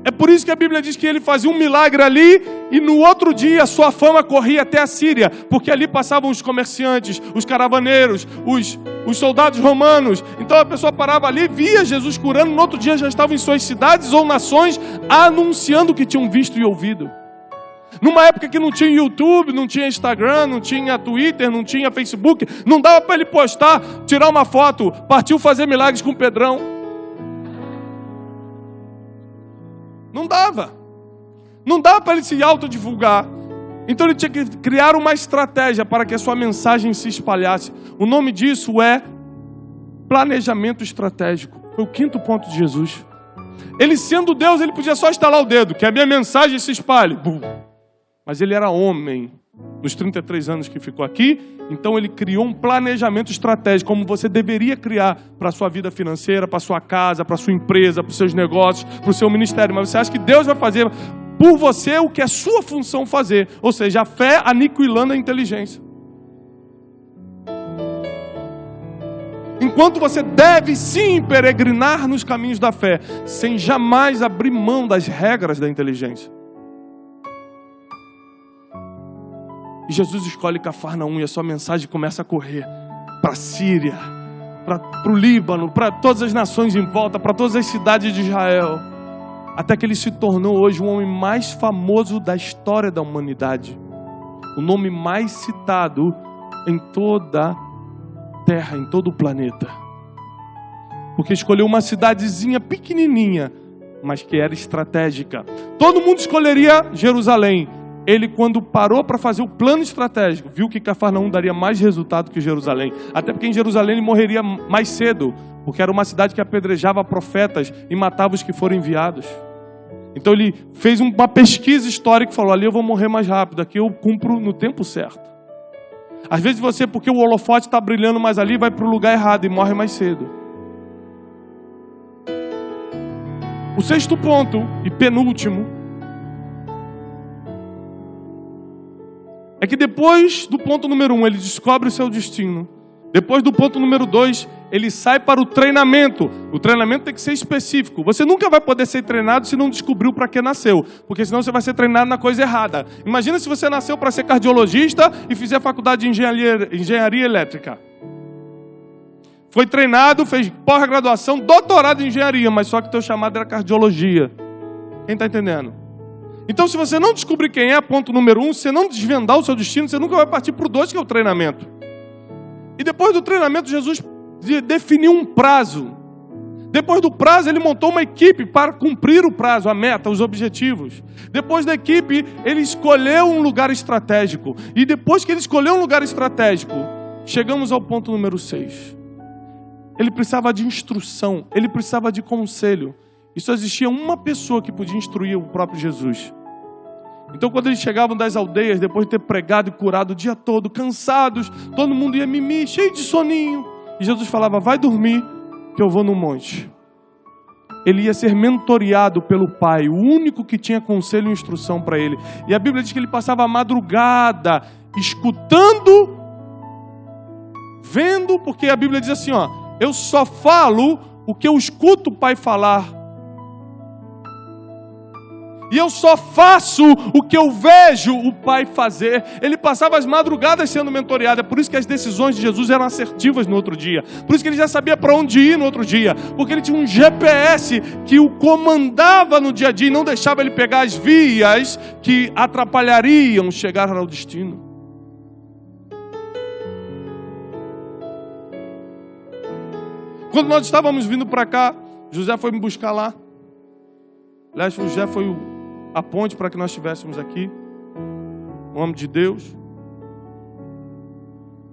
É por isso que a Bíblia diz que ele fazia um milagre ali e no outro dia a sua fama corria até a Síria, porque ali passavam os comerciantes, os caravaneiros, os soldados romanos. Então a pessoa parava ali, via Jesus curando, no outro dia já estavam em suas cidades ou nações anunciando o que tinham visto e ouvido. Numa época que não tinha YouTube, não tinha Instagram, não tinha Twitter, não tinha Facebook, não dava para ele postar, tirar uma foto, partiu fazer milagres com Pedrão. Não dava. Não dava para ele se autodivulgar. Então ele tinha que criar uma estratégia para que a sua mensagem se espalhasse. O nome disso é planejamento estratégico. Foi o 5º ponto de Jesus. Ele sendo Deus, ele podia só estalar o dedo, que a minha mensagem se espalhe. Bum. Mas ele era homem, nos 33 anos que ficou aqui, então ele criou um planejamento estratégico, como você deveria criar para a sua vida financeira, para a sua casa, para a sua empresa, para os seus negócios, para o seu ministério. Mas você acha que Deus vai fazer por você o que é sua função fazer, ou seja, a fé aniquilando a inteligência. Enquanto você deve sim peregrinar nos caminhos da fé, sem jamais abrir mão das regras da inteligência. E Jesus escolhe Cafarnaum e a sua mensagem começa a correr para a Síria, para o Líbano, para todas as nações em volta, para todas as cidades de Israel. Até que ele se tornou hoje o homem mais famoso da história da humanidade. O nome mais citado em toda a Terra, em todo o planeta. Porque escolheu uma cidadezinha pequenininha, mas que era estratégica. Todo mundo escolheria Jerusalém. Ele, quando parou para fazer o plano estratégico, viu que Cafarnaum daria mais resultado que Jerusalém. Até porque em Jerusalém ele morreria mais cedo, porque era uma cidade que apedrejava profetas e matava os que foram enviados. Então ele fez uma pesquisa histórica e falou, ali eu vou morrer mais rápido, aqui eu cumpro no tempo certo. Às vezes você, porque o holofote está brilhando mais ali, vai para o lugar errado e morre mais cedo. O 6º ponto, e penúltimo, é que depois do ponto número 1, ele descobre o seu destino. Depois do ponto número 2, ele sai para o treinamento. O treinamento tem que ser específico. Você nunca vai poder ser treinado se não descobriu para que nasceu. Porque senão você vai ser treinado na coisa errada. Imagina se você nasceu para ser cardiologista e fizer faculdade de engenharia elétrica. Foi treinado, fez pós-graduação, doutorado em engenharia, mas só que teu chamado era cardiologia. Quem está entendendo? Então, se você não descobrir quem é, ponto número 1, se você não desvendar o seu destino, você nunca vai partir para o 2, que é o treinamento. E depois do treinamento, Jesus definiu um prazo. Depois do prazo, ele montou uma equipe para cumprir o prazo, a meta, os objetivos. Depois da equipe, ele escolheu um lugar estratégico. E depois que ele escolheu um lugar estratégico, chegamos ao ponto número 6. Ele precisava de instrução, ele precisava de conselho. E só existia uma pessoa que podia instruir o próprio Jesus. Então, quando eles chegavam das aldeias, depois de ter pregado e curado o dia todo, cansados, todo mundo ia mimir, cheio de soninho. E Jesus falava, vai dormir, que eu vou no monte. Ele ia ser mentoreado pelo Pai, o único que tinha conselho e instrução para ele. E a Bíblia diz que ele passava a madrugada, escutando, vendo, porque a Bíblia diz assim, ó, eu só falo o que eu escuto o Pai falar. E eu só faço o que eu vejo o Pai fazer. Ele passava as madrugadas sendo mentoreado. É por isso que as decisões de Jesus eram assertivas no outro dia. Por isso que ele já sabia para onde ir no outro dia. Porque ele tinha um GPS que o comandava no dia a dia e não deixava ele pegar as vias que atrapalhariam chegar ao destino. Quando nós estávamos vindo para cá, José foi me buscar lá. Aliás, José foi a ponte para que nós estivéssemos aqui. Um homem de Deus.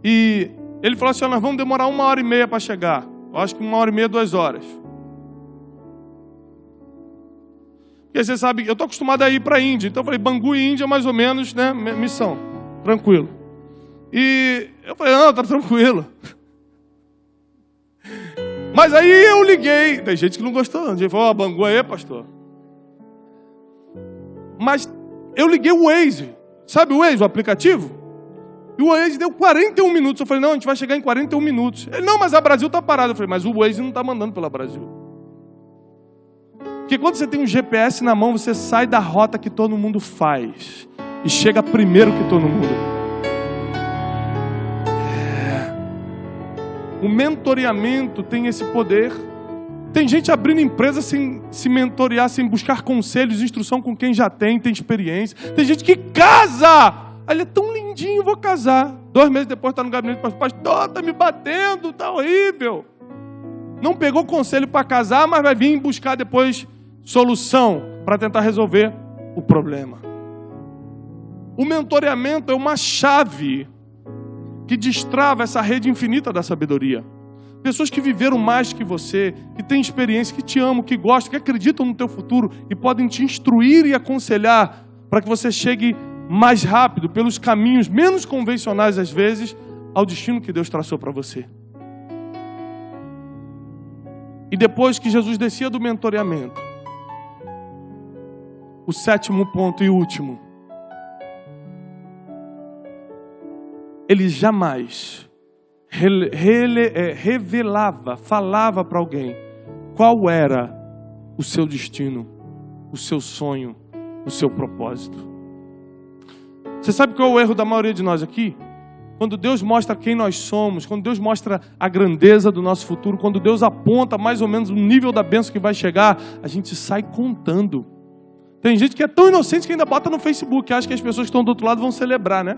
E ele falou assim, nós vamos demorar 1h30 para chegar. Eu acho que 1h30, 2 horas. Porque você sabe, eu estou acostumado a ir para a Índia. Então eu falei, Bangu e Índia mais ou menos, né? Missão. Tranquilo. E eu falei, não, tá tranquilo. Mas aí eu liguei. Tem gente que não gostou, não. A gente falou, Bangu aí, pastor. Mas eu liguei o Waze. Sabe o Waze, o aplicativo? E o Waze deu 41 minutos. Eu falei, não, a gente vai chegar em 41 minutos. Ele, não, mas a Brasil está parada. Eu falei, mas o Waze não está mandando pela Brasil. Porque quando você tem um GPS na mão, você sai da rota que todo mundo faz. E chega primeiro que todo mundo. O mentoreamento tem esse poder. Tem gente abrindo empresa sem se mentorear, sem buscar conselhos, instrução com quem já tem experiência. Tem gente que casa. Ele é tão lindinho, vou casar. 2 meses depois está no gabinete, pastor, está me batendo, está horrível. Não pegou conselho para casar, mas vai vir buscar depois solução para tentar resolver o problema. O mentoreamento é uma chave que destrava essa rede infinita da sabedoria. Pessoas que viveram mais que você, que têm experiência, que te amam, que gostam, que acreditam no teu futuro e podem te instruir e aconselhar para que você chegue mais rápido, pelos caminhos menos convencionais às vezes, ao destino que Deus traçou para você. E depois que Jesus descia do mentoreamento, o 7º ponto e último, ele jamais revelava, falava para alguém qual era o seu destino, o seu sonho, o seu propósito. Você sabe qual é o erro da maioria de nós aqui? Quando Deus mostra quem nós somos, quando Deus mostra a grandeza do nosso futuro, quando Deus aponta mais ou menos o nível da bênção que vai chegar, a gente sai contando. Tem gente que é tão inocente que ainda bota no Facebook, acha que as pessoas que estão do outro lado vão celebrar, né?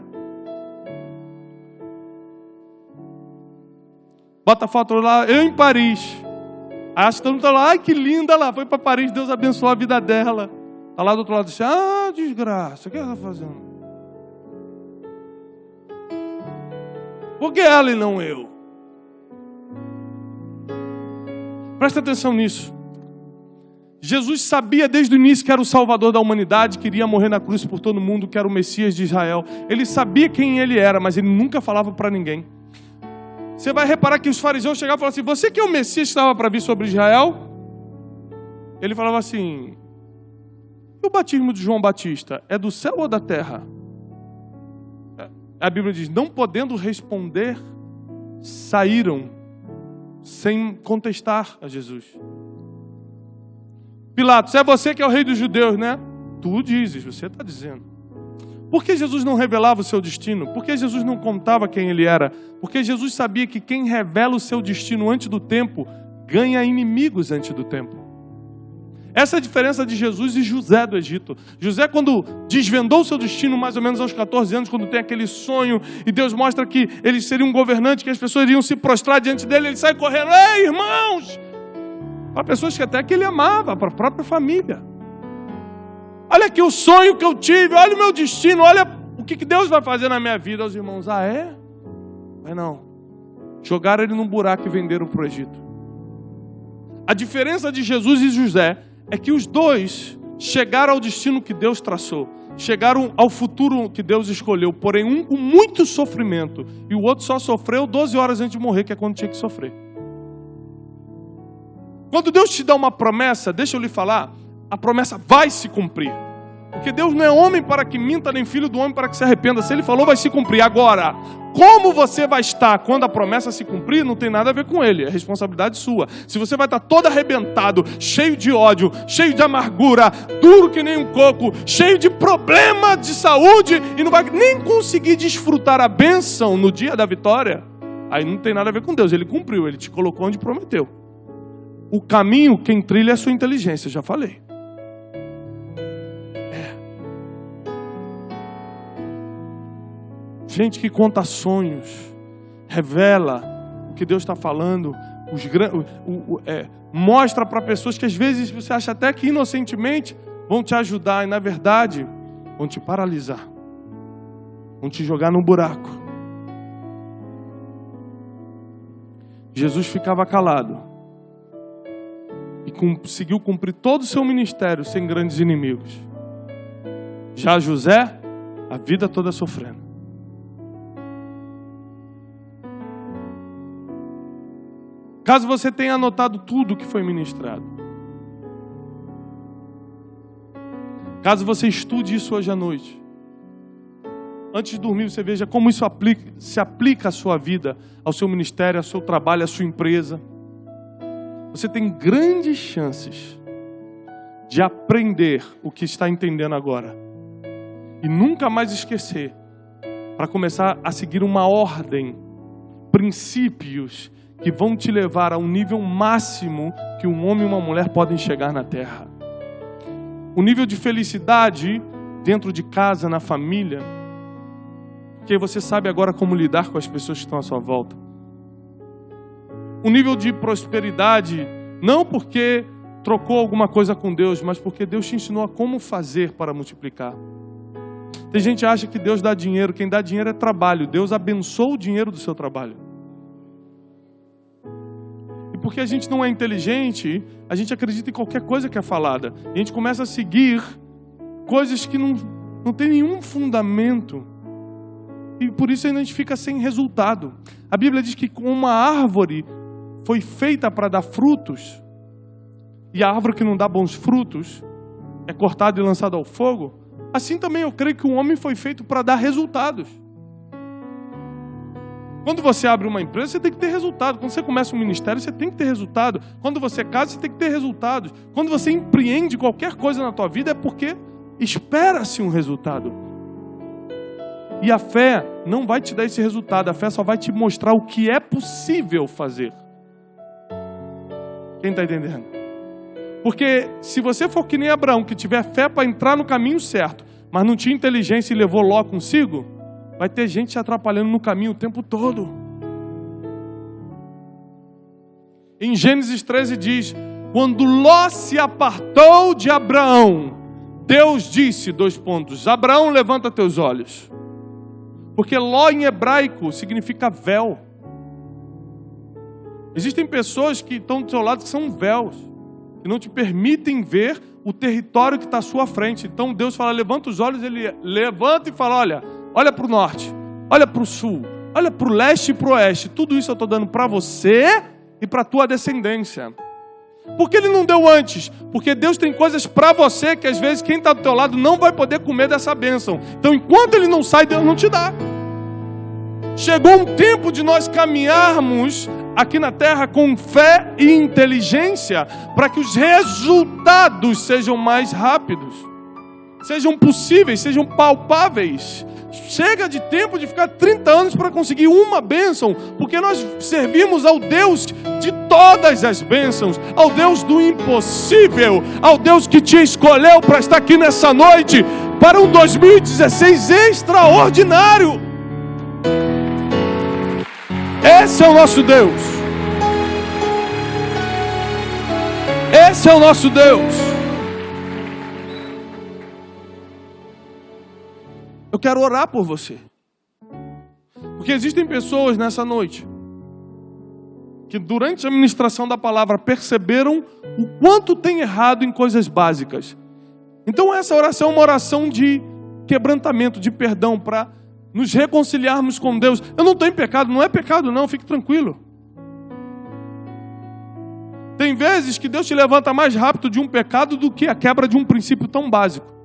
Bota a foto lá, eu em Paris. Acho que todo mundo está lá, ai que linda lá, foi para Paris, Deus abençoou a vida dela. Está lá do outro lado, assim, ah, desgraça, o que ela está fazendo? Por que ela e não eu? Presta atenção nisso. Jesus sabia desde o início que era o Salvador da humanidade, que iria morrer na cruz por todo mundo, que era o Messias de Israel. Ele sabia quem ele era, mas ele nunca falava para ninguém. Você vai reparar que os fariseus chegavam e falavam assim, você que é o Messias que estava para vir sobre Israel? Ele falava assim, o batismo de João Batista é do céu ou da terra? A Bíblia diz, não podendo responder, saíram sem contestar a Jesus. Pilatos, é você que é o rei dos judeus, né? Tu dizes, você está dizendo. Por que Jesus não revelava o seu destino? Por que Jesus não contava quem ele era? Porque Jesus sabia que quem revela o seu destino antes do tempo, ganha inimigos antes do tempo. Essa é a diferença de Jesus e José do Egito. José, quando desvendou o seu destino, mais ou menos aos 14 anos, quando tem aquele sonho, e Deus mostra que ele seria um governante, que as pessoas iriam se prostrar diante dele, ele sai correndo, ei, irmãos! Para pessoas que até que ele amava, para a própria família. Olha aqui o sonho que eu tive, olha o meu destino, olha o que Deus vai fazer na minha vida. Os irmãos, ah é? Mas não. Jogaram ele num buraco e venderam para o Egito. A diferença de Jesus e José é que os dois chegaram ao destino que Deus traçou. Chegaram ao futuro que Deus escolheu. Porém, um com muito sofrimento e o outro só sofreu 12 horas antes de morrer, que é quando tinha que sofrer. Quando Deus te dá uma promessa, deixa eu lhe falar, a promessa vai se cumprir. Porque Deus não é homem para que minta, nem filho do homem para que se arrependa. Se Ele falou, vai se cumprir. Agora, como você vai estar quando a promessa se cumprir, não tem nada a ver com Ele. É responsabilidade sua. Se você vai estar todo arrebentado, cheio de ódio, cheio de amargura, duro que nem um coco, cheio de problema de saúde, e não vai nem conseguir desfrutar a bênção no dia da vitória, aí não tem nada a ver com Deus. Ele cumpriu, Ele te colocou onde prometeu. O caminho, quem trilha é a sua inteligência, já falei. Gente que conta sonhos, revela o que Deus está falando, mostra para pessoas que às vezes você acha até que inocentemente vão te ajudar e na verdade vão te paralisar, vão te jogar no buraco. Jesus ficava calado e conseguiu cumprir todo o seu ministério sem grandes inimigos. Já José, a vida toda sofrendo. Caso você tenha anotado tudo que foi ministrado, caso você estude isso hoje à noite, antes de dormir você veja como isso se aplica à sua vida, ao seu ministério, ao seu trabalho, à sua empresa. Você tem grandes chances de aprender o que está entendendo agora e nunca mais esquecer, para começar a seguir uma ordem, princípios que vão te levar a um nível máximo que um homem e uma mulher podem chegar na terra. O nível de felicidade dentro de casa, na família, porque você sabe agora como lidar com as pessoas que estão à sua volta. O nível de prosperidade, não porque trocou alguma coisa com Deus, mas porque Deus te ensinou a como fazer para multiplicar. Tem gente que acha que Deus dá dinheiro, quem dá dinheiro é trabalho. Deus abençoa o dinheiro do seu trabalho. Porque a gente não é inteligente, a gente acredita em qualquer coisa que é falada. E a gente começa a seguir coisas que não tem nenhum fundamento. E por isso a gente fica sem resultado. A Bíblia diz que como uma árvore foi feita para dar frutos, e a árvore que não dá bons frutos é cortada e lançada ao fogo, assim também eu creio que o homem foi feito para dar resultados. Quando você abre uma empresa, você tem que ter resultado. Quando você começa um ministério, você tem que ter resultado. Quando você casa, você tem que ter resultados. Quando você empreende qualquer coisa na tua vida, é porque espera-se um resultado. E a fé não vai te dar esse resultado. A fé só vai te mostrar o que é possível fazer. Quem está entendendo? Porque se você for que nem Abraão, que tiver fé para entrar no caminho certo, mas não tinha inteligência e levou Ló consigo, vai ter gente te atrapalhando no caminho o tempo todo. Em Gênesis 13 diz: quando Ló se apartou de Abraão, Deus disse, : Abraão, levanta teus olhos. Porque Ló em hebraico significa véu. Existem pessoas que estão do seu lado que são véus, que não te permitem ver o território que está à sua frente. Então Deus fala, levanta os olhos, Ele levanta e fala, olha para o norte, olha para o sul, olha para o leste e para o oeste. Tudo isso eu estou dando para você e para a tua descendência. Por que Ele não deu antes? Porque Deus tem coisas para você que às vezes quem está do teu lado não vai poder comer dessa bênção. Então enquanto Ele não sai, Deus não te dá. Chegou um tempo de nós caminharmos aqui na terra com fé e inteligência para que os resultados sejam mais rápidos, sejam possíveis, sejam palpáveis. Chega de tempo de ficar 30 anos para conseguir uma bênção, porque nós servimos ao Deus de todas as bênçãos, ao Deus do impossível, ao Deus que te escolheu para estar aqui nessa noite, para um 2016 extraordinário. Esse é o nosso Deus. Esse é o nosso Deus. Eu quero orar por você. Porque existem pessoas nessa noite que durante a ministração da palavra perceberam o quanto tem errado em coisas básicas. Então essa oração é uma oração de quebrantamento, de perdão, para nos reconciliarmos com Deus. Eu não estou em pecado, não é pecado não, fique tranquilo. Tem vezes que Deus te levanta mais rápido de um pecado do que a quebra de um princípio tão básico.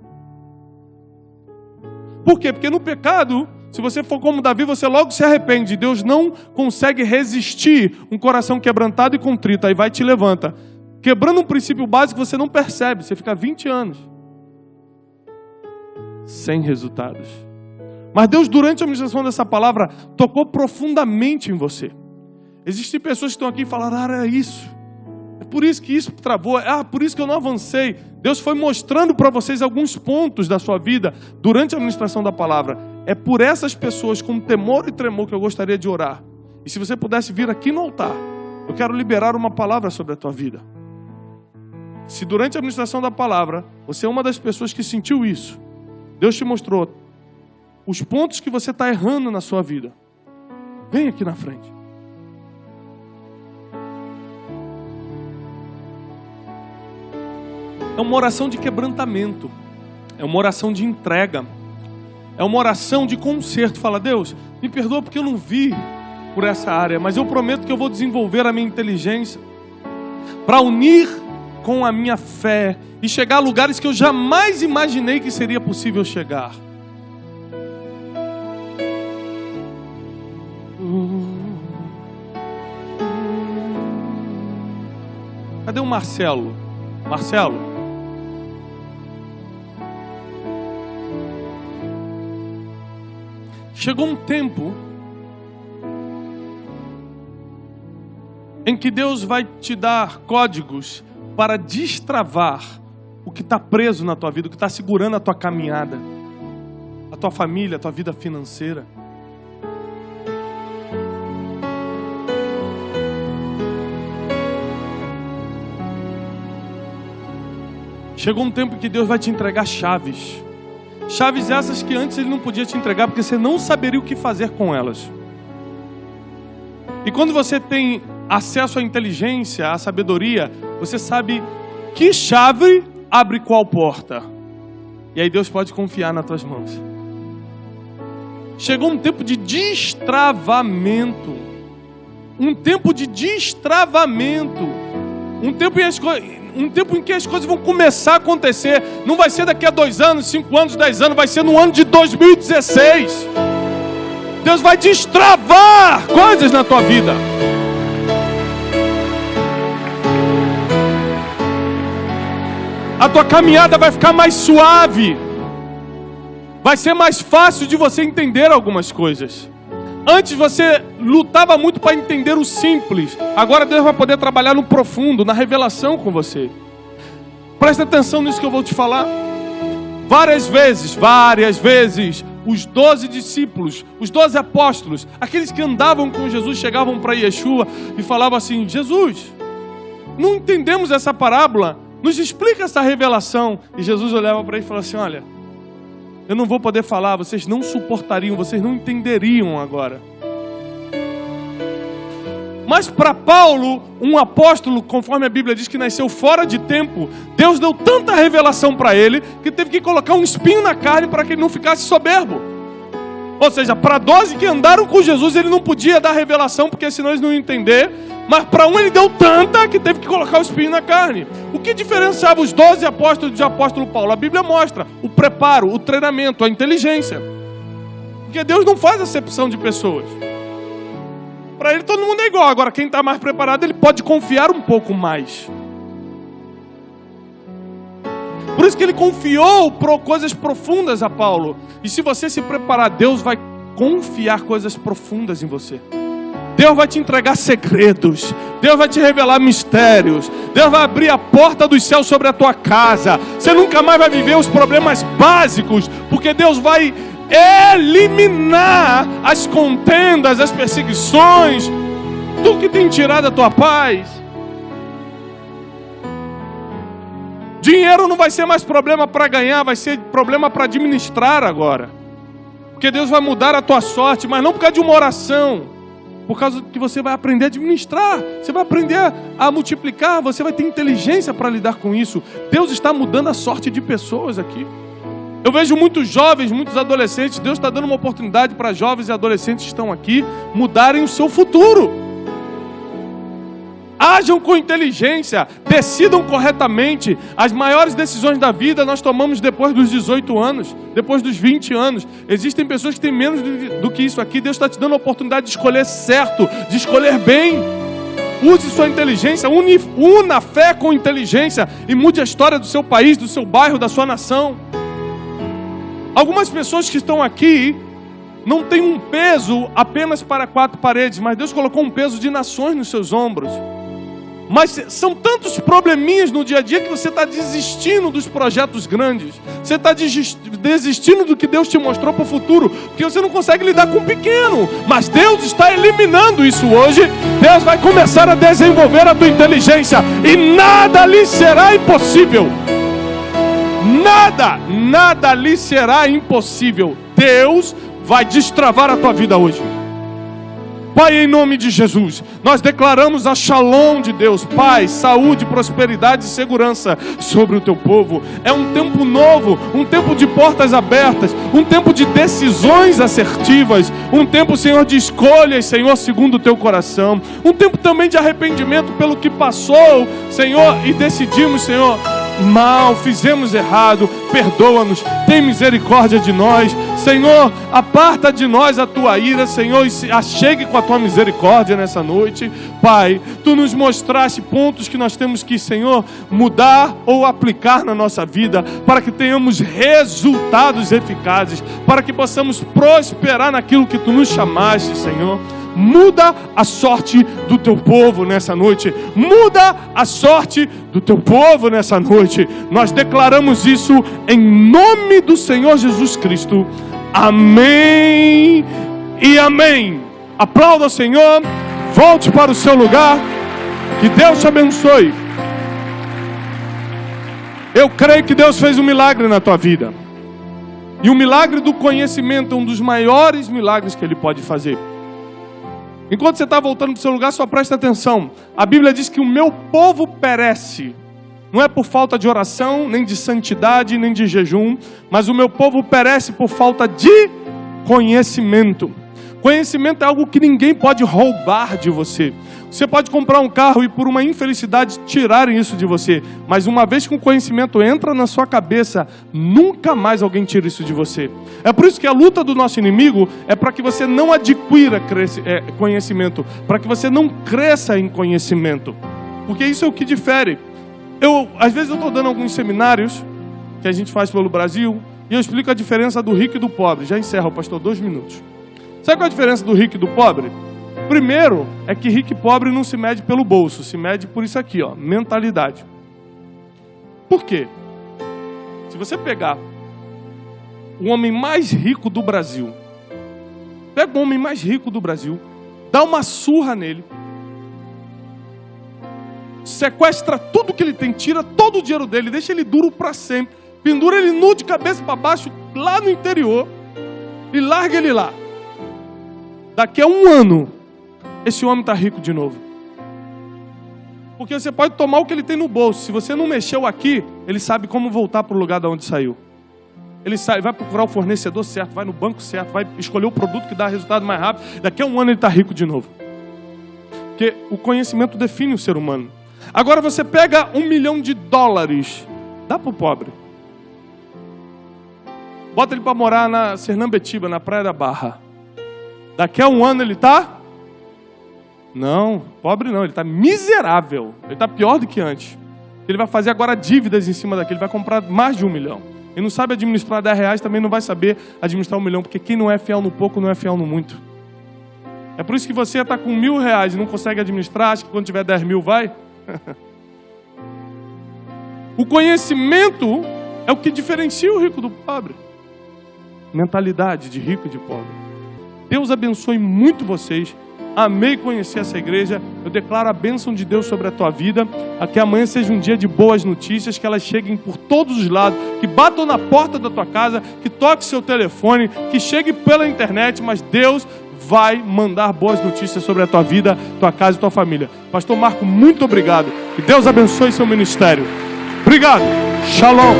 Por quê? Porque no pecado, se você for como Davi, você logo se arrepende. Deus não consegue resistir um coração quebrantado e contrito. Aí vai e te levanta. Quebrando um princípio básico, você não percebe. Você fica 20 anos sem resultados. Mas Deus, durante a ministração dessa palavra, tocou profundamente em você. Existem pessoas que estão aqui e falaram, era isso. É por isso que isso travou. Por isso que eu não avancei. Deus foi mostrando para vocês alguns pontos da sua vida durante a ministração da palavra. É por essas pessoas com temor e tremor que eu gostaria de orar. E se você pudesse vir aqui no altar, eu quero liberar uma palavra sobre a tua vida. Se durante a ministração da palavra, você é uma das pessoas que sentiu isso, Deus te mostrou os pontos que você está errando na sua vida, vem aqui na frente. É uma oração de quebrantamento. É uma oração de entrega. É uma oração de conserto. Fala, Deus, me perdoa porque eu não vi por essa área, mas eu prometo que eu vou desenvolver a minha inteligência para unir com a minha fé e chegar a lugares que eu jamais imaginei que seria possível chegar. Cadê o Marcelo? Marcelo? Chegou um tempo em que Deus vai te dar códigos para destravar o que está preso na tua vida, o que está segurando a tua caminhada, a tua família, a tua vida financeira. Chegou um tempo que Deus vai te entregar chaves. Chaves essas que antes Ele não podia te entregar, porque você não saberia o que fazer com elas. E quando você tem acesso à inteligência, à sabedoria, você sabe que chave abre qual porta. E aí Deus pode confiar nas tuas mãos. Chegou um tempo de destravamento. Um tempo de destravamento. Um tempo em que as coisas vão começar a acontecer. Não vai ser daqui a 2 anos, 5 anos, 10 anos. Vai ser no ano de 2016. Deus vai destravar coisas na tua vida. A tua caminhada vai ficar mais suave. Vai ser mais fácil de você entender algumas coisas. Antes você lutava muito para entender o simples. Agora Deus vai poder trabalhar no profundo, na revelação com você. Presta atenção nisso que eu vou te falar. Várias vezes, os 12 discípulos, os 12 apóstolos, aqueles que andavam com Jesus, chegavam para Yeshua e falavam assim, Jesus, não entendemos essa parábola, nos explica essa revelação. E Jesus olhava para ele e falava assim, olha, eu não vou poder falar, vocês não suportariam, vocês não entenderiam agora. Mas para Paulo, um apóstolo, conforme a Bíblia diz que nasceu fora de tempo, Deus deu tanta revelação para ele, que teve que colocar um espinho na carne para que ele não ficasse soberbo. Ou seja, para 12 que andaram com Jesus, ele não podia dar revelação, porque senão eles não iam entender. Mas para um ele deu tanta que teve que colocar o espinho na carne. O que diferenciava os 12 apóstolos de apóstolo Paulo? A Bíblia mostra o preparo, o treinamento, a inteligência. Porque Deus não faz acepção de pessoas. Para ele todo mundo é igual. Agora quem está mais preparado, ele pode confiar um pouco mais. Por isso que ele confiou coisas profundas a Paulo. E se você se preparar, Deus vai confiar coisas profundas em você. Deus vai te entregar segredos. Deus vai te revelar mistérios. Deus vai abrir a porta dos céus sobre a tua casa. Você nunca mais vai viver os problemas básicos, porque Deus vai eliminar as contendas, as perseguições, tudo que tem tirado a tua paz. Dinheiro não vai ser mais problema para ganhar, vai ser problema para administrar agora. Porque Deus vai mudar a tua sorte, mas não por causa de uma oração, por causa que você vai aprender a administrar, você vai aprender a multiplicar, você vai ter inteligência para lidar com isso. Deus está mudando a sorte de pessoas aqui. Eu vejo muitos jovens, muitos adolescentes, Deus está dando uma oportunidade para jovens e adolescentes que estão aqui mudarem o seu futuro. Ajam com inteligência, decidam corretamente. As maiores decisões da vida nós tomamos depois dos 18 anos, depois dos 20 anos. Existem pessoas que têm menos do que isso aqui. Deus está te dando a oportunidade de escolher certo, de escolher bem. Use sua inteligência, una a fé com inteligência e mude a história do seu país, do seu bairro, da sua nação. Algumas pessoas que estão aqui não têm um peso apenas para 4 paredes, mas Deus colocou um peso de nações nos seus ombros. Mas são tantos probleminhas no dia a dia que você está desistindo dos projetos grandes. Você está desistindo do que Deus te mostrou para o futuro, porque você não consegue lidar com o pequeno. Mas Deus está eliminando isso hoje. Deus vai começar a desenvolver a tua inteligência e nada lhe será impossível. Nada lhe será impossível. Deus vai destravar a tua vida hoje. Pai, em nome de Jesus, nós declaramos a Shalom de Deus, paz, saúde, prosperidade e segurança sobre o teu povo. É um tempo novo, um tempo de portas abertas, um tempo de decisões assertivas, um tempo, Senhor, de escolhas, Senhor, segundo o teu coração, um tempo também de arrependimento pelo que passou, Senhor, e decidimos, Senhor, mal, fizemos errado, perdoa-nos, tem misericórdia de nós, Senhor, aparta de nós a tua ira, Senhor, e se achegue com a tua misericórdia nessa noite. Pai, tu nos mostraste pontos que nós temos que, Senhor, mudar ou aplicar na nossa vida, para que tenhamos resultados eficazes, para que possamos prosperar naquilo que tu nos chamaste, Senhor. Muda a sorte do teu povo nessa noite. Muda a sorte do teu povo nessa noite. Nós declaramos isso em nome do Senhor Jesus Cristo. Amém e amém. Aplauda o Senhor. Volte para o seu lugar. Que Deus te abençoe. Eu creio que Deus fez um milagre na tua vida. E o milagre do conhecimento é um dos maiores milagres que Ele pode fazer. Enquanto você está voltando para o seu lugar, só presta atenção. A Bíblia diz que o meu povo perece. Não é por falta de oração, nem de santidade, nem de jejum. Mas o meu povo perece por falta de conhecimento. Conhecimento é algo que ninguém pode roubar de você. Você pode comprar um carro e por uma infelicidade tirarem isso de você. Mas uma vez que o conhecimento entra na sua cabeça, nunca mais alguém tira isso de você. É por isso que a luta do nosso inimigo é para que você não adquira conhecimento. Para que você não cresça em conhecimento. Porque isso é o que difere. Às vezes eu estou dando alguns seminários que a gente faz pelo Brasil e eu explico a diferença do rico e do pobre. Já encerro, pastor, 2 minutos. Sabe qual é a diferença do rico e do pobre? Primeiro, é que rico e pobre não se mede pelo bolso, se mede por isso aqui, ó, mentalidade. Por quê? Se você pegar o homem mais rico do Brasil, pega o homem mais rico do Brasil, dá uma surra nele, sequestra tudo que ele tem, tira todo o dinheiro dele, deixa ele duro para sempre, pendura ele nu de cabeça para baixo, lá no interior, e larga ele lá. Daqui a 1 ano, esse homem está rico de novo. Porque você pode tomar o que ele tem no bolso. Se você não mexeu aqui, ele sabe como voltar para o lugar de onde saiu. Ele vai procurar o fornecedor certo, vai no banco certo, vai escolher o produto que dá resultado mais rápido. Daqui a 1 ano ele está rico de novo. Porque o conhecimento define o ser humano. Agora você pega $1 milhão, dá para o pobre. Bota ele para morar na Sernambetiba, na Praia da Barra. Daqui a 1 ano ele está... Não, pobre não, ele está miserável. Ele está pior do que antes. Ele vai fazer agora dívidas em cima daquele, ele vai comprar mais de $1 milhão. Ele não sabe administrar R$10, também não vai saber administrar $1 milhão, porque quem não é fiel no pouco não é fiel no muito. É por isso que você está com R$1.000 e não consegue administrar, acha que quando tiver 10 mil vai? O conhecimento é o que diferencia o rico do pobre. Mentalidade de rico e de pobre. Deus abençoe muito vocês. Amei conhecer essa igreja. Eu declaro a bênção de Deus sobre a tua vida. Que amanhã seja um dia de boas notícias, que elas cheguem por todos os lados, que batam na porta da tua casa, que toque seu telefone, que chegue pela internet, mas Deus vai mandar boas notícias sobre a tua vida, tua casa e tua família. Pastor Marco, muito obrigado. Que Deus abençoe seu ministério. Obrigado. Shalom.